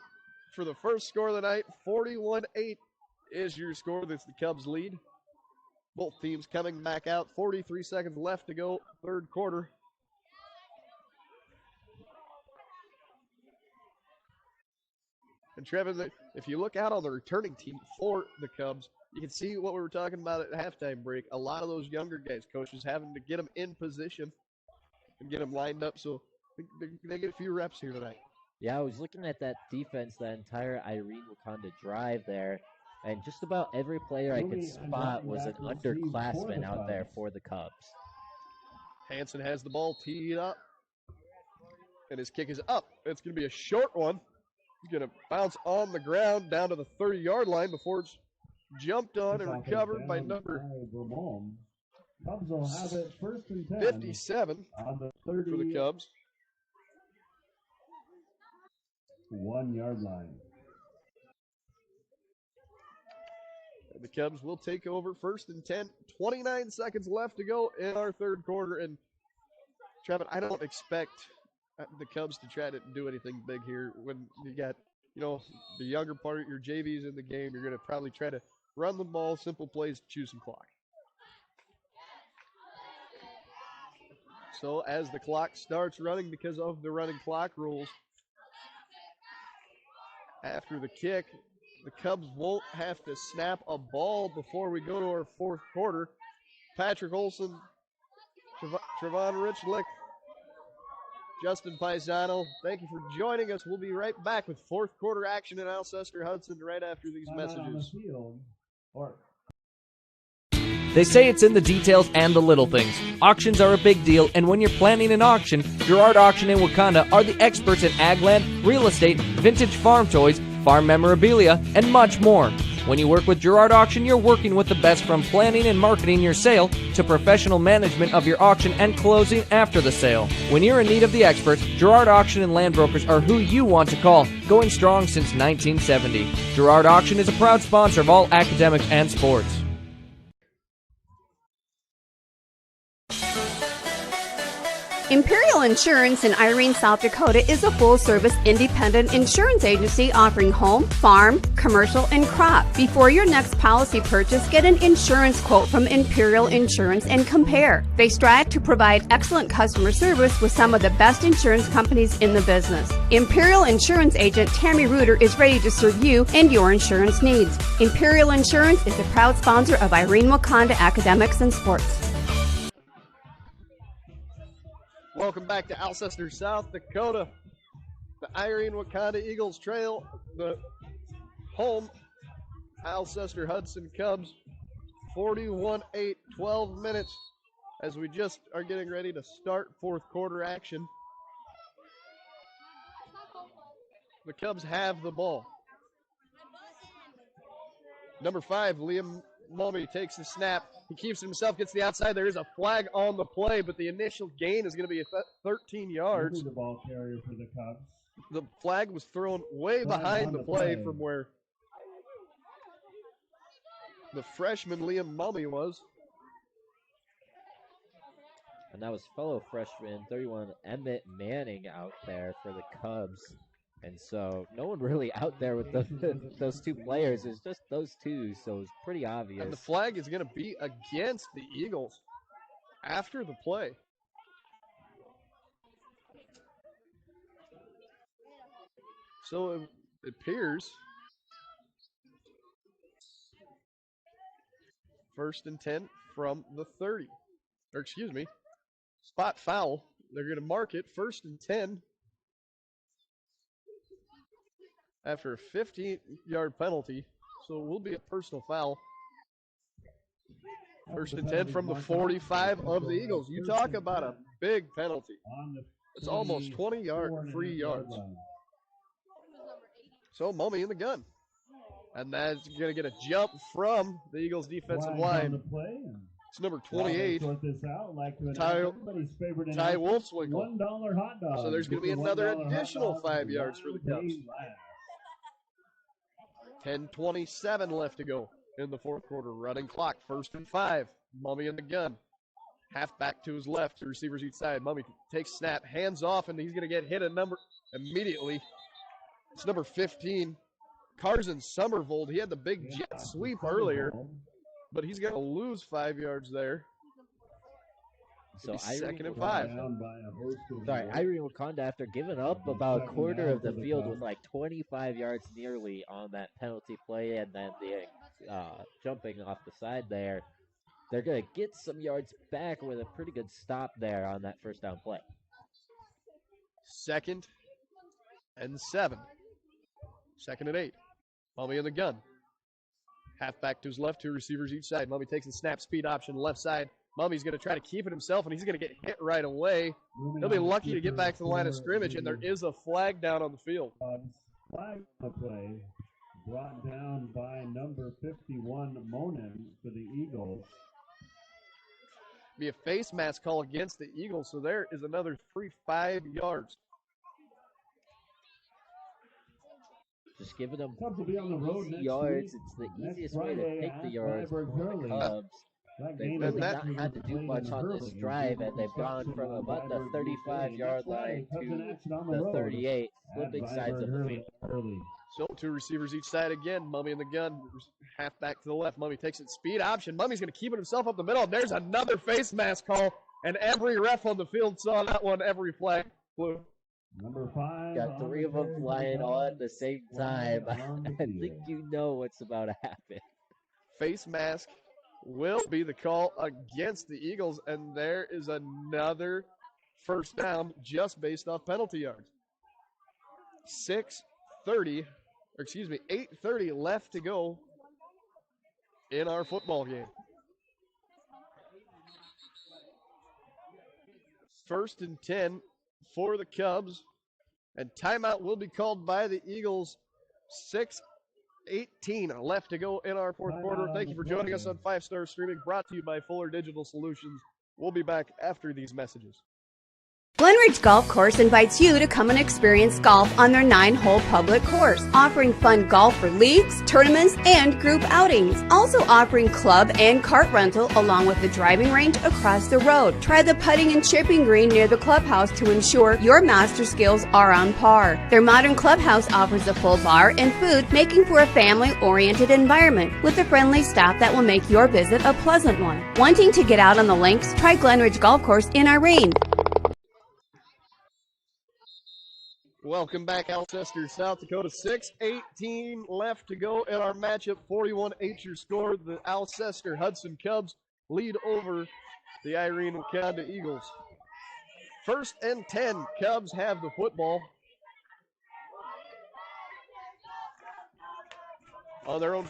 for the first score of the night. 41-8 is your score. That's the Cubs lead. Both teams coming back out. 43 seconds left to go, third quarter. And Trevin, if you look out on the returning team for the Cubs, You can see what we were talking about at halftime break. A lot of those younger guys, coaches, having to get them in position and get them lined up so they get a few reps here tonight. Yeah, I was looking at that defense, that entire Irene-Wakonda drive there, and just about every player I could spot was an underclassman out there for the Cubs. Hansen has the ball teed up, and his kick is up. It's going to be a short one. He's going to bounce on the ground down to the 30-yard line before it's jumped on and recovered by number Cubs will have it first and 10 57 on the for the Cubs. 1 yard line. The Cubs will take over first and 10. 29 seconds left to go in our third quarter. And, Trevin, I don't expect the Cubs to try to do anything big here. When you got, the younger part of your JVs in the game, you're going to probably try to run the ball, simple plays, choose some clock. So as the clock starts running because of the running clock rules, after the kick, the Cubs won't have to snap a ball before we go to our fourth quarter. Patrick Olson, Trevon Richlick, Justin Paisano, thank you for joining us. We'll be right back with fourth quarter action in Alcester-Hudson right after these messages. They say it's in the details and the little things. Auctions are a big deal, and when you're planning an auction, Girard Auction and Wakanda are the experts in ag land, real estate, vintage farm toys, farm memorabilia, and much more. When you work with Girard Auction, you're working with the best, from planning and marketing your sale to professional management of your auction and closing after the sale. When you're in need of the experts, Girard Auction and Land Brokers are who you want to call, going strong since 1970. Girard Auction is a proud sponsor of all academics and sports. Imperial Insurance in Irene, South Dakota is a full-service independent insurance agency offering home, farm, commercial, and crop. Before your next policy purchase, get an insurance quote from Imperial Insurance and compare. They strive to provide excellent customer service with some of the best insurance companies in the business. Imperial Insurance agent Tammy Reuter is ready to serve you and your insurance needs. Imperial Insurance is a proud sponsor of Irene-Wakonda Academics and Sports. Welcome back to Alcester, South Dakota. The Irene-Wakonda Eagles trail the home Alcester-Hudson Cubs 41-8, 12 minutes as we just are getting ready to start fourth quarter action. The Cubs have the ball. Number 5, Liam Mummy takes the snap. He keeps it himself, gets the outside. There is a flag on the play, but the initial gain is going to be 13 yards. The ball carrier for the Cubs. The flag was thrown way behind the play from where the freshman Liam Mummy was. And that was fellow freshman 31 Emmett Manning out there for the Cubs. And so no one really out there with those two players. It's just those two, so it's pretty obvious. And the flag is going to be against the Eagles after the play. So it appears first and 10 from the 30. Or excuse me, spot foul. They're going to mark it first and 10. After a 15-yard penalty, so it will be a personal foul. First and 10 from the 45 of the Eagles. You talk about a big penalty. It's almost 20 free yards. So Mummy in the gun. And that's going to get a jump from the Eagles defensive line. It's number 28, Ty Wolfswinkle. $1 hot dog. So there's going to be another additional 5 yards for the Cubs. 10:27 left to go in the fourth quarter. Running clock, first and 5. Mummy in the gun. Half back to his left, to receivers each side. Mummy takes snap, hands off, and he's going to get hit a number immediately. It's number 15, Carson Summervold. He had the big jet sweep earlier, but he's going to lose 5 yards there. So second and 5. Irene-Wakonda, after giving up about a quarter of the field with like 25 yards nearly on that penalty play, and then the jumping off the side there. They're going to get some yards back with a pretty good stop there on that first down play. 2nd and 7. 2nd and 8. Mummy in the gun. Halfback to his left, 2 receivers each side. Mummy takes the snap speed option left side. Mummy's going to try to keep it himself, and he's going to get hit right away. He'll be lucky to get back to the line of scrimmage, and there is a flag down on the field. Flag on the play brought down by number 51, Monin, for the Eagles. Be a face mask call against the Eagles, so there is another 5 yards. Just giving them Cubs will be on the road easy next yards. week. It's the Next easiest way to Friday take the at yards for Viborg the Hurley. Cubs. They've really not had to do much on this drive, and they've gone from about the 35-yard line to the 38, flipping sides of the field. So 2 receivers each side again. Mummy in the gun. Halfback to the left. Mummy takes it speed option. Mummy's going to keep it himself up the middle. And there's another face mask call. And every ref on the field saw that one. Every flag flew. Number 5. Got 3 of them flying all at the same time. I think you know what's about to happen. Face mask will be the call against the Eagles. And there is another first down just based off penalty yards. 8:30 left to go in our football game. 1st and 10 for the Cubs, and timeout will be called by the Eagles. 6:18 left to go in our fourth quarter. Thank you for joining us on 5-Star Streaming, brought to you by Fuller Digital Solutions. We'll be back after these messages. Glenridge Golf Course invites you to come and experience golf on their 9-hole public course, offering fun golf for leagues, tournaments, and group outings. Also offering club and cart rental along with the driving range across the road. Try the putting and chipping green near the clubhouse to ensure your master skills are on par. Their modern clubhouse offers a full bar and food, making for a family-oriented environment with a friendly staff that will make your visit a pleasant one. Wanting to get out on the links? Try Glenridge Golf Course in Irene. Welcome back, Alcester, South Dakota. 6:18 left to go in our matchup. 41-8 your score. The Alcester-Hudson Cubs lead over the Irene-Wakonda Eagles. 1st and 10. Cubs have the football on their own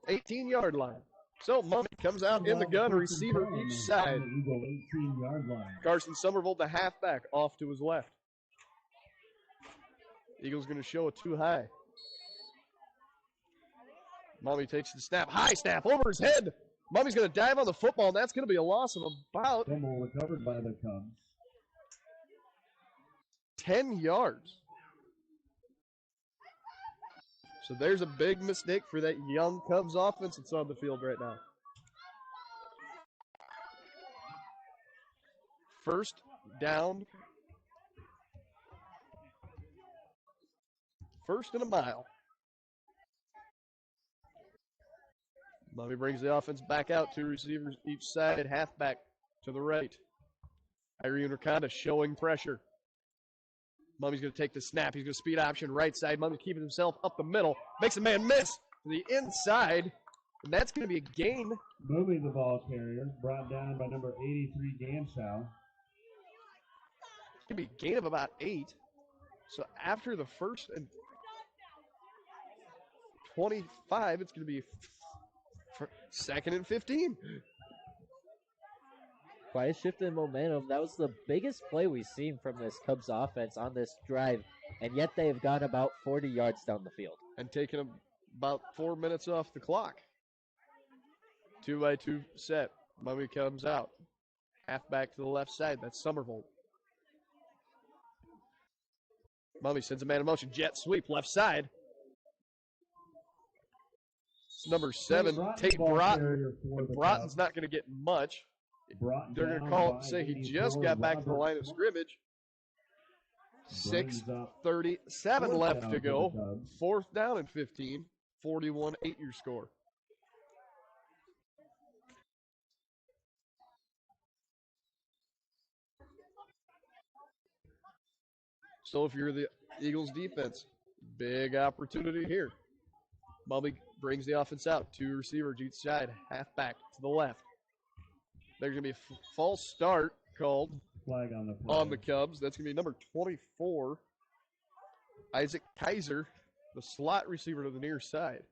18-yard line. So Mummy comes out in the gun, receiver each side. Carson Somerville, the halfback, off to his left. Eagles going to show a too high. Mummy takes the snap. High snap over his head. Mummy's going to dive on the football, and that's going to be a loss of about Fumble recovered by the Cubs. 10 yards. So there's a big mistake for that young Cubs offense that's on the field right now. 1st down. 1st and a mile. Mummy brings the offense back out. 2 receivers each side. Halfback to the right. Irene-Wakonda showing pressure. Mummy's going to take the snap. He's going to speed option right side. Mummy keeping himself up the middle. Makes a man miss to the inside. And that's going to be a gain. Moving the ball carrier. Brought down by number 83, Ganshow. It's going to be a gain of about 8. So after the 1st and 25, it's going to be 2nd and 15. Quite a shift in momentum. That was the biggest play we've seen from this Cubs offense on this drive, and yet they've gone about 40 yards down the field. And taken about 4 minutes off the clock. 2-by-2 set. Mummy comes out. Halfback to the left side. That's Somerville. Mummy sends a man in motion. Jet sweep left side. It's number 7, Tate Broughton. And Broughton's not going to get much. They're going to call it and say he just got back to the line of scrimmage. 6:37 left to go. 4th down and 15. 41-8 your score. So if you're the Eagles defense, big opportunity here. Mummy brings the offense out. 2 receivers each side, halfback to the left. There's going to be a false start called Flag on the play. on the Cubs. That's going to be number 24, Isaac Kaiser, the slot receiver to the near side.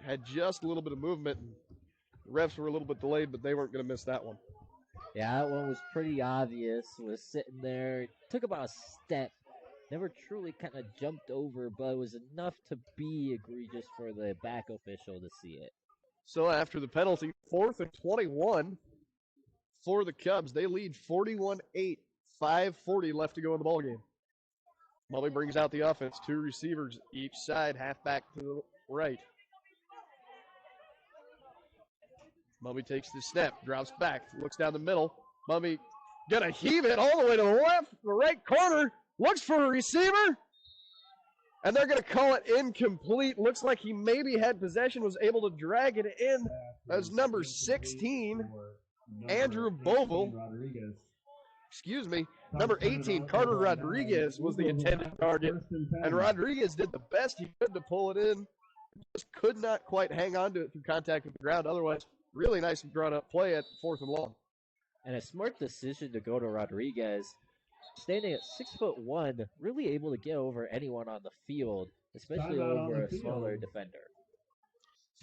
Had just a little bit of movement. The refs were a little bit delayed, but they weren't going to miss that one. Yeah, that one was pretty obvious. Was sitting there, took about a step. Never truly kind of jumped over, but it was enough to be egregious for the back official to see it. So after the penalty, 4th and 21 for the Cubs. They lead 41-8, 5:40 left to go in the ballgame. Mulvey brings out the offense. 2 receivers each side, halfback to the right. Mulvey takes the snap, drops back, looks down the middle. Mulvey gonna heave it all the way to the left, the right corner, looks for a receiver, and they're gonna call it incomplete. Looks like he maybe had possession, was able to drag it in. As number 16, Andrew Bovell. Excuse me, number 18, Carter Rodriguez was the intended target, and Rodriguez did the best he could to pull it in. Just could not quite hang on to it through contact with the ground. Otherwise, really nice and drawn-up play at 4th and long. And a smart decision to go to Rodriguez. Standing at 6'1", really able to get over anyone on the field, especially over a smaller defender.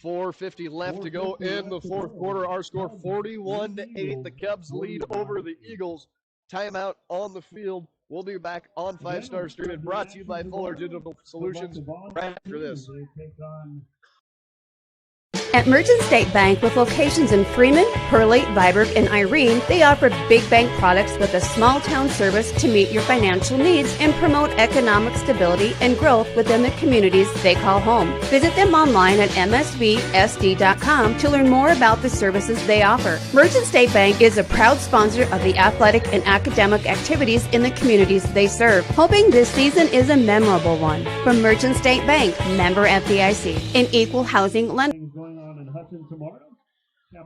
4:50 left to go in the 4th quarter. Our score 41-8. The Cubs lead over the Eagles. Timeout on the field. We'll be back on 5 Star Streaming, brought to you by Fuller Digital Solutions right after this. At Merchant State Bank, with locations in Freeman, Hurley, Viborg, and Irene, they offer big bank products with a small town service to meet your financial needs and promote economic stability and growth within the communities they call home. Visit them online at msvsd.com to learn more about the services they offer. Merchant State Bank is a proud sponsor of the athletic and academic activities in the communities they serve, hoping this season is a memorable one. From Merchant State Bank, member FDIC, an equal housing lender.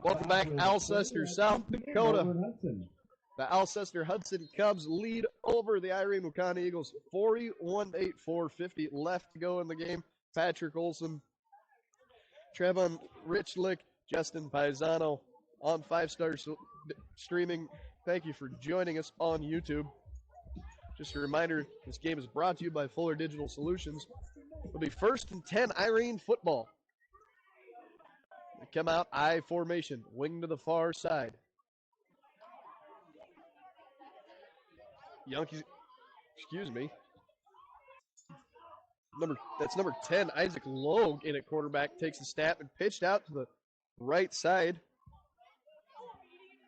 Welcome back, Alcester, South Dakota. The Alcester-Hudson Cubs lead over the Irene-Wakonda Eagles, 41-8, 4:50 left to go in the game. Patrick Olson, Trevon Richlick, Justin Paisano on 5 Star Streaming. Thank you for joining us on YouTube. Just a reminder, this game is brought to you by Fuller Digital Solutions. It'll be 1st and 10 Irene football. They come out, I formation, wing to the far side. Yankees, excuse me. That's number 10, Isaac Logue in at quarterback, takes the snap and pitched out to the right side.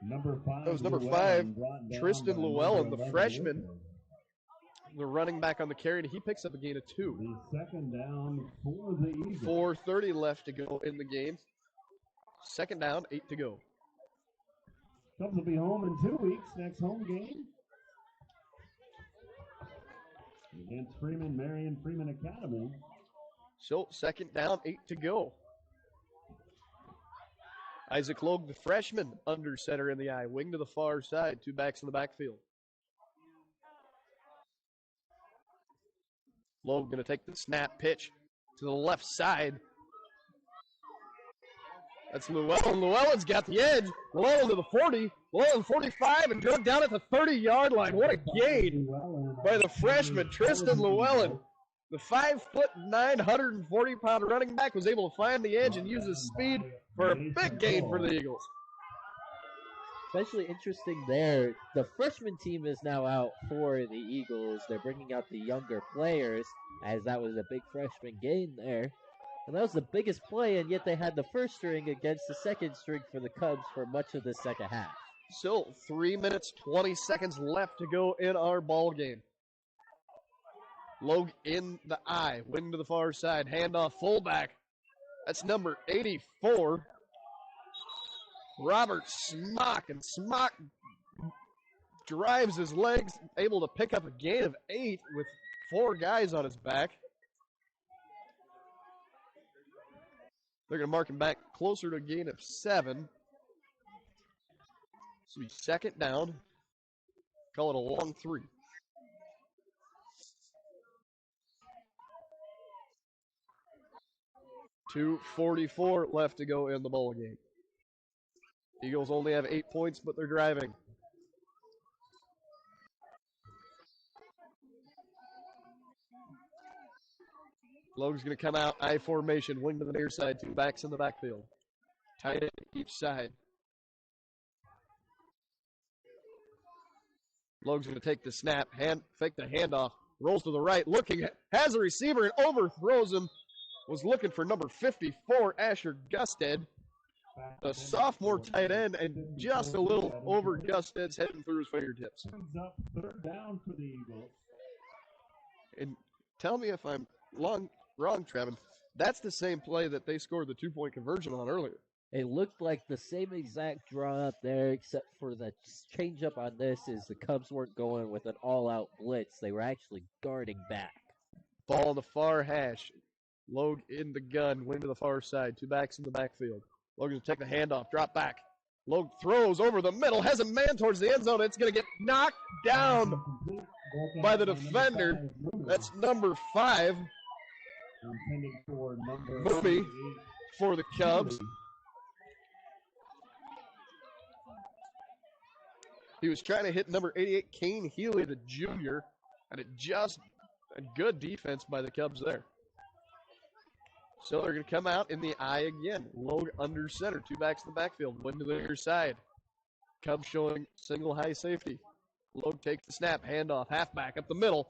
That was number 5, Tristan Llewellyn, the freshman. The running back on the carry, and he picks up a gain of 2. The 2nd down for the Eagles. 4:30 left to go in the game. 2nd down, 8 to go. Cubs will be home in 2 weeks. Next home game against Freeman, Marion Freeman Academy. So 2nd down, 8 to go. Isaac Logue, the freshman, under center in the eye, wing to the far side, 2 backs in the backfield. Logue going to take the snap pitch to the left side. That's Llewellyn. Llewellyn's got the edge. Llewellyn to the 40. Llewellyn 45 and drug down at the 30-yard line. What a gain by the freshman, Tristan Llewellyn. The 5'9", 140-pound running back was able to find the edge and use his speed for a big gain for the Eagles. Especially interesting there, the freshman team is now out for the Eagles. They're bringing out the younger players, as that was a big freshman gain there. And that was the biggest play, and yet they had the first string against the second string for the Cubs for much of the second half. Still 3 minutes, 20 seconds left to go in our ball game. Logue in the eye, wing to the far side, handoff fullback. That's number 84, Robert Smock. And Smock drives his legs, able to pick up a gain of 8 with 4 guys on his back. They're going to mark him back closer to a gain of 7. So he's 2nd down. Call it a long 3. 2:44 left to go in the ball game. Eagles only have 8 points, but they're driving. Logan's going to come out, I formation, wing to the near side, 2 backs in the backfield. Tight end each side. Logan's going to take the snap, fake the handoff, rolls to the right, looking, has a receiver and overthrows him. Was looking for number 54, Asher Gusted, a sophomore tight end, and just a little over Gusted's heading through his fingertips. Brings up 3rd down for the Eagles. And tell me if I'm wrong, Trevin. That's the same play that they scored the 2-point conversion on earlier. It looked like the same exact draw up there, except for the change up on this is the Cubs weren't going with an all-out blitz. They were actually guarding back. Ball on the far hash. Logue in the gun, wing to the far side. 2 backs in the backfield. Logan's going to take the handoff, drop back. Logue throws over the middle, has a man towards the end zone. It's going to get knocked down by the defender. That's number 5. Intended for number Mooney for the Cubs. He was trying to hit number 88, Kane Healy, the junior, and it just a good defense by the Cubs there. So they're going to come out in the I again. Logue under center, 2 backs in the backfield, wing to the near side. Cubs showing single high safety. Logue takes the snap, handoff, halfback up the middle.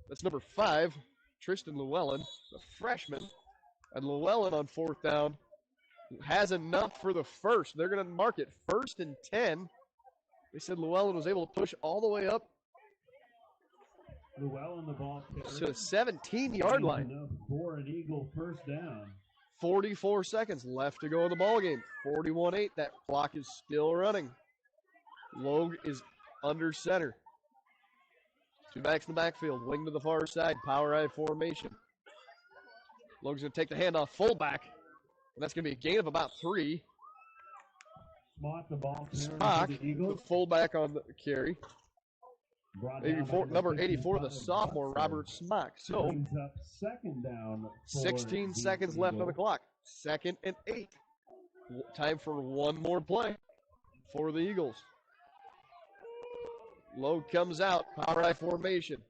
That's number 5, Tristan Llewellyn, the freshman. And Llewellyn on 4th down has enough for the first. They're going to mark it 1st and 10. They said Llewellyn was able to push all the way up Llewellyn, the ball to the 17-yard line. Enough for an Eagle 1st down. 44 seconds left to go in the ball game. 41-8. That clock is still running. Logue is under center. 2 backs in the backfield. Wing to the far side. Power I formation. Logue's going to take the handoff fullback. And that's going to be a gain of about 3. Smock, the ball Smock, the fullback on the carry. Number 84, the sophomore, Robert Smock. So, 2nd down. 16 seconds left on the clock. 2nd and 8. Time for one more play for the Eagles. Logue comes out, power I formation.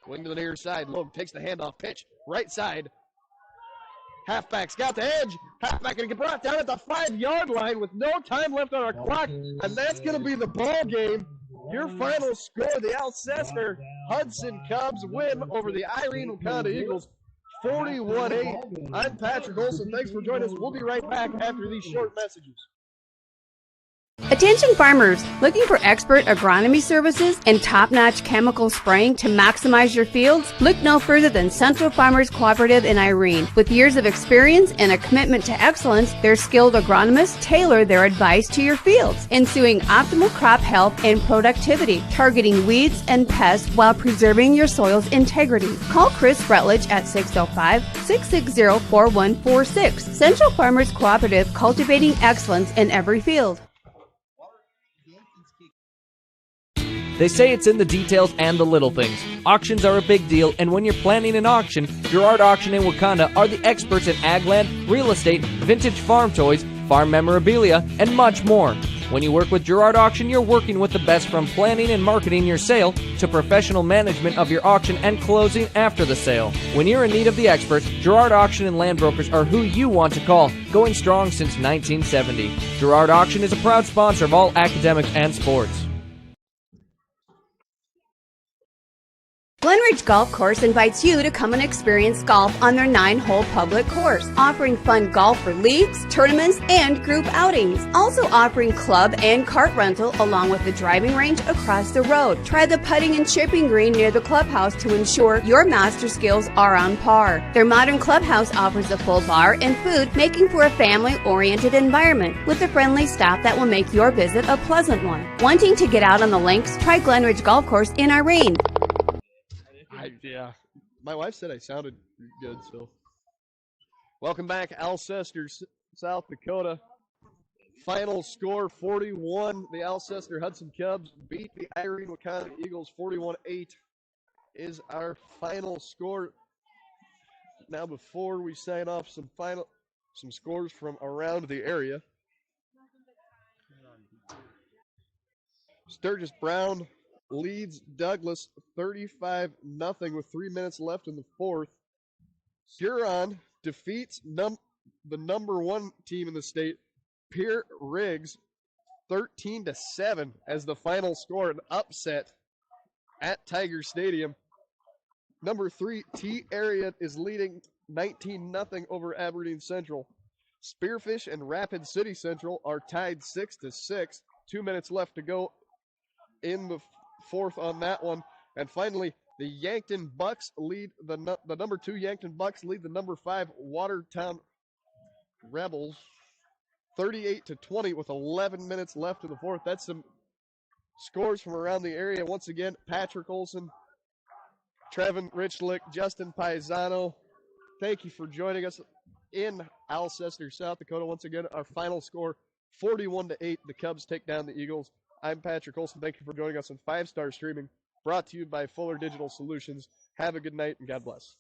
Wing to the near side. Logue takes the handoff, pitch, right side. Halfback's got the edge. Halfback going to get brought down at the 5-yard line with no time left on our clock, and that's going to be the ball game. Your final score, the Alcester-Hudson Cubs win over the Irene-Wakonda Eagles, 41-8. I'm Patrick Olson. Thanks for joining us. We'll be right back after these short messages. Attention farmers, looking for expert agronomy services and top-notch chemical spraying to maximize your fields? Look no further than Central Farmers Cooperative in Irene. With years of experience and a commitment to excellence, their skilled agronomists tailor their advice to your fields, ensuing optimal crop health and productivity, targeting weeds and pests while preserving your soil's integrity. Call Chris Rutledge at 605-660-4146. Central Farmers Cooperative, cultivating excellence in every field. They say it's in the details and the little things. Auctions are a big deal, and when you're planning an auction, Girard Auction in Wakanda are the experts in ag land, real estate, vintage farm toys, farm memorabilia, and much more. When you work with Girard Auction, you're working with the best, from planning and marketing your sale to professional management of your auction and closing after the sale. When you're in need of the experts, Girard Auction and Land Brokers are who you want to call, going strong since 1970. Girard Auction is a proud sponsor of all academics and sports. Glenridge Golf Course invites you to come and experience golf on their 9-hole public course, offering fun golf for leagues, tournaments, and group outings. Also offering club and cart rental along with the driving range across the road. Try the putting and chipping green near the clubhouse to ensure your master skills are on par. Their modern clubhouse offers a full bar and food, making for a family-oriented environment with a friendly staff that will make your visit a pleasant one. Wanting to get out on the links? Try Glenridge Golf Course in Irene. Yeah, my wife said I sounded good, so. Welcome back, Alcester, South Dakota. Final score, 41. The Alcester-Hudson Cubs beat the Irene-Wakonda Eagles, 41-8 is our final score. Now, before we sign off, some scores from around the area. Sturgis Brown leads Douglas 35-0 with 3 minutes left in the fourth. Huron defeats the number one team in the state, Pierre Riggs, 13-7 as the final score, an upset at Tiger Stadium. Number 3, T Area is leading 19-0 over Aberdeen Central. Spearfish and Rapid City Central are tied 6-6. 2 minutes left to go in the fourth on that one. And finally, the Yankton Bucks lead the number 2 Yankton Bucks lead the number 5 Watertown Rebels 38-20 with 11 minutes left in the fourth. That's some scores from around the area. Once again, Patrick Olson, Trevin Richlick, Justin Paisano, thank you for joining us in Alcester, South Dakota. Once again, our final score, 41-8. The Cubs take down the Eagles. I'm Patrick Olson. Thank you for joining us on 5 Star Streaming, brought to you by Fuller Digital Solutions. Have a good night and God bless.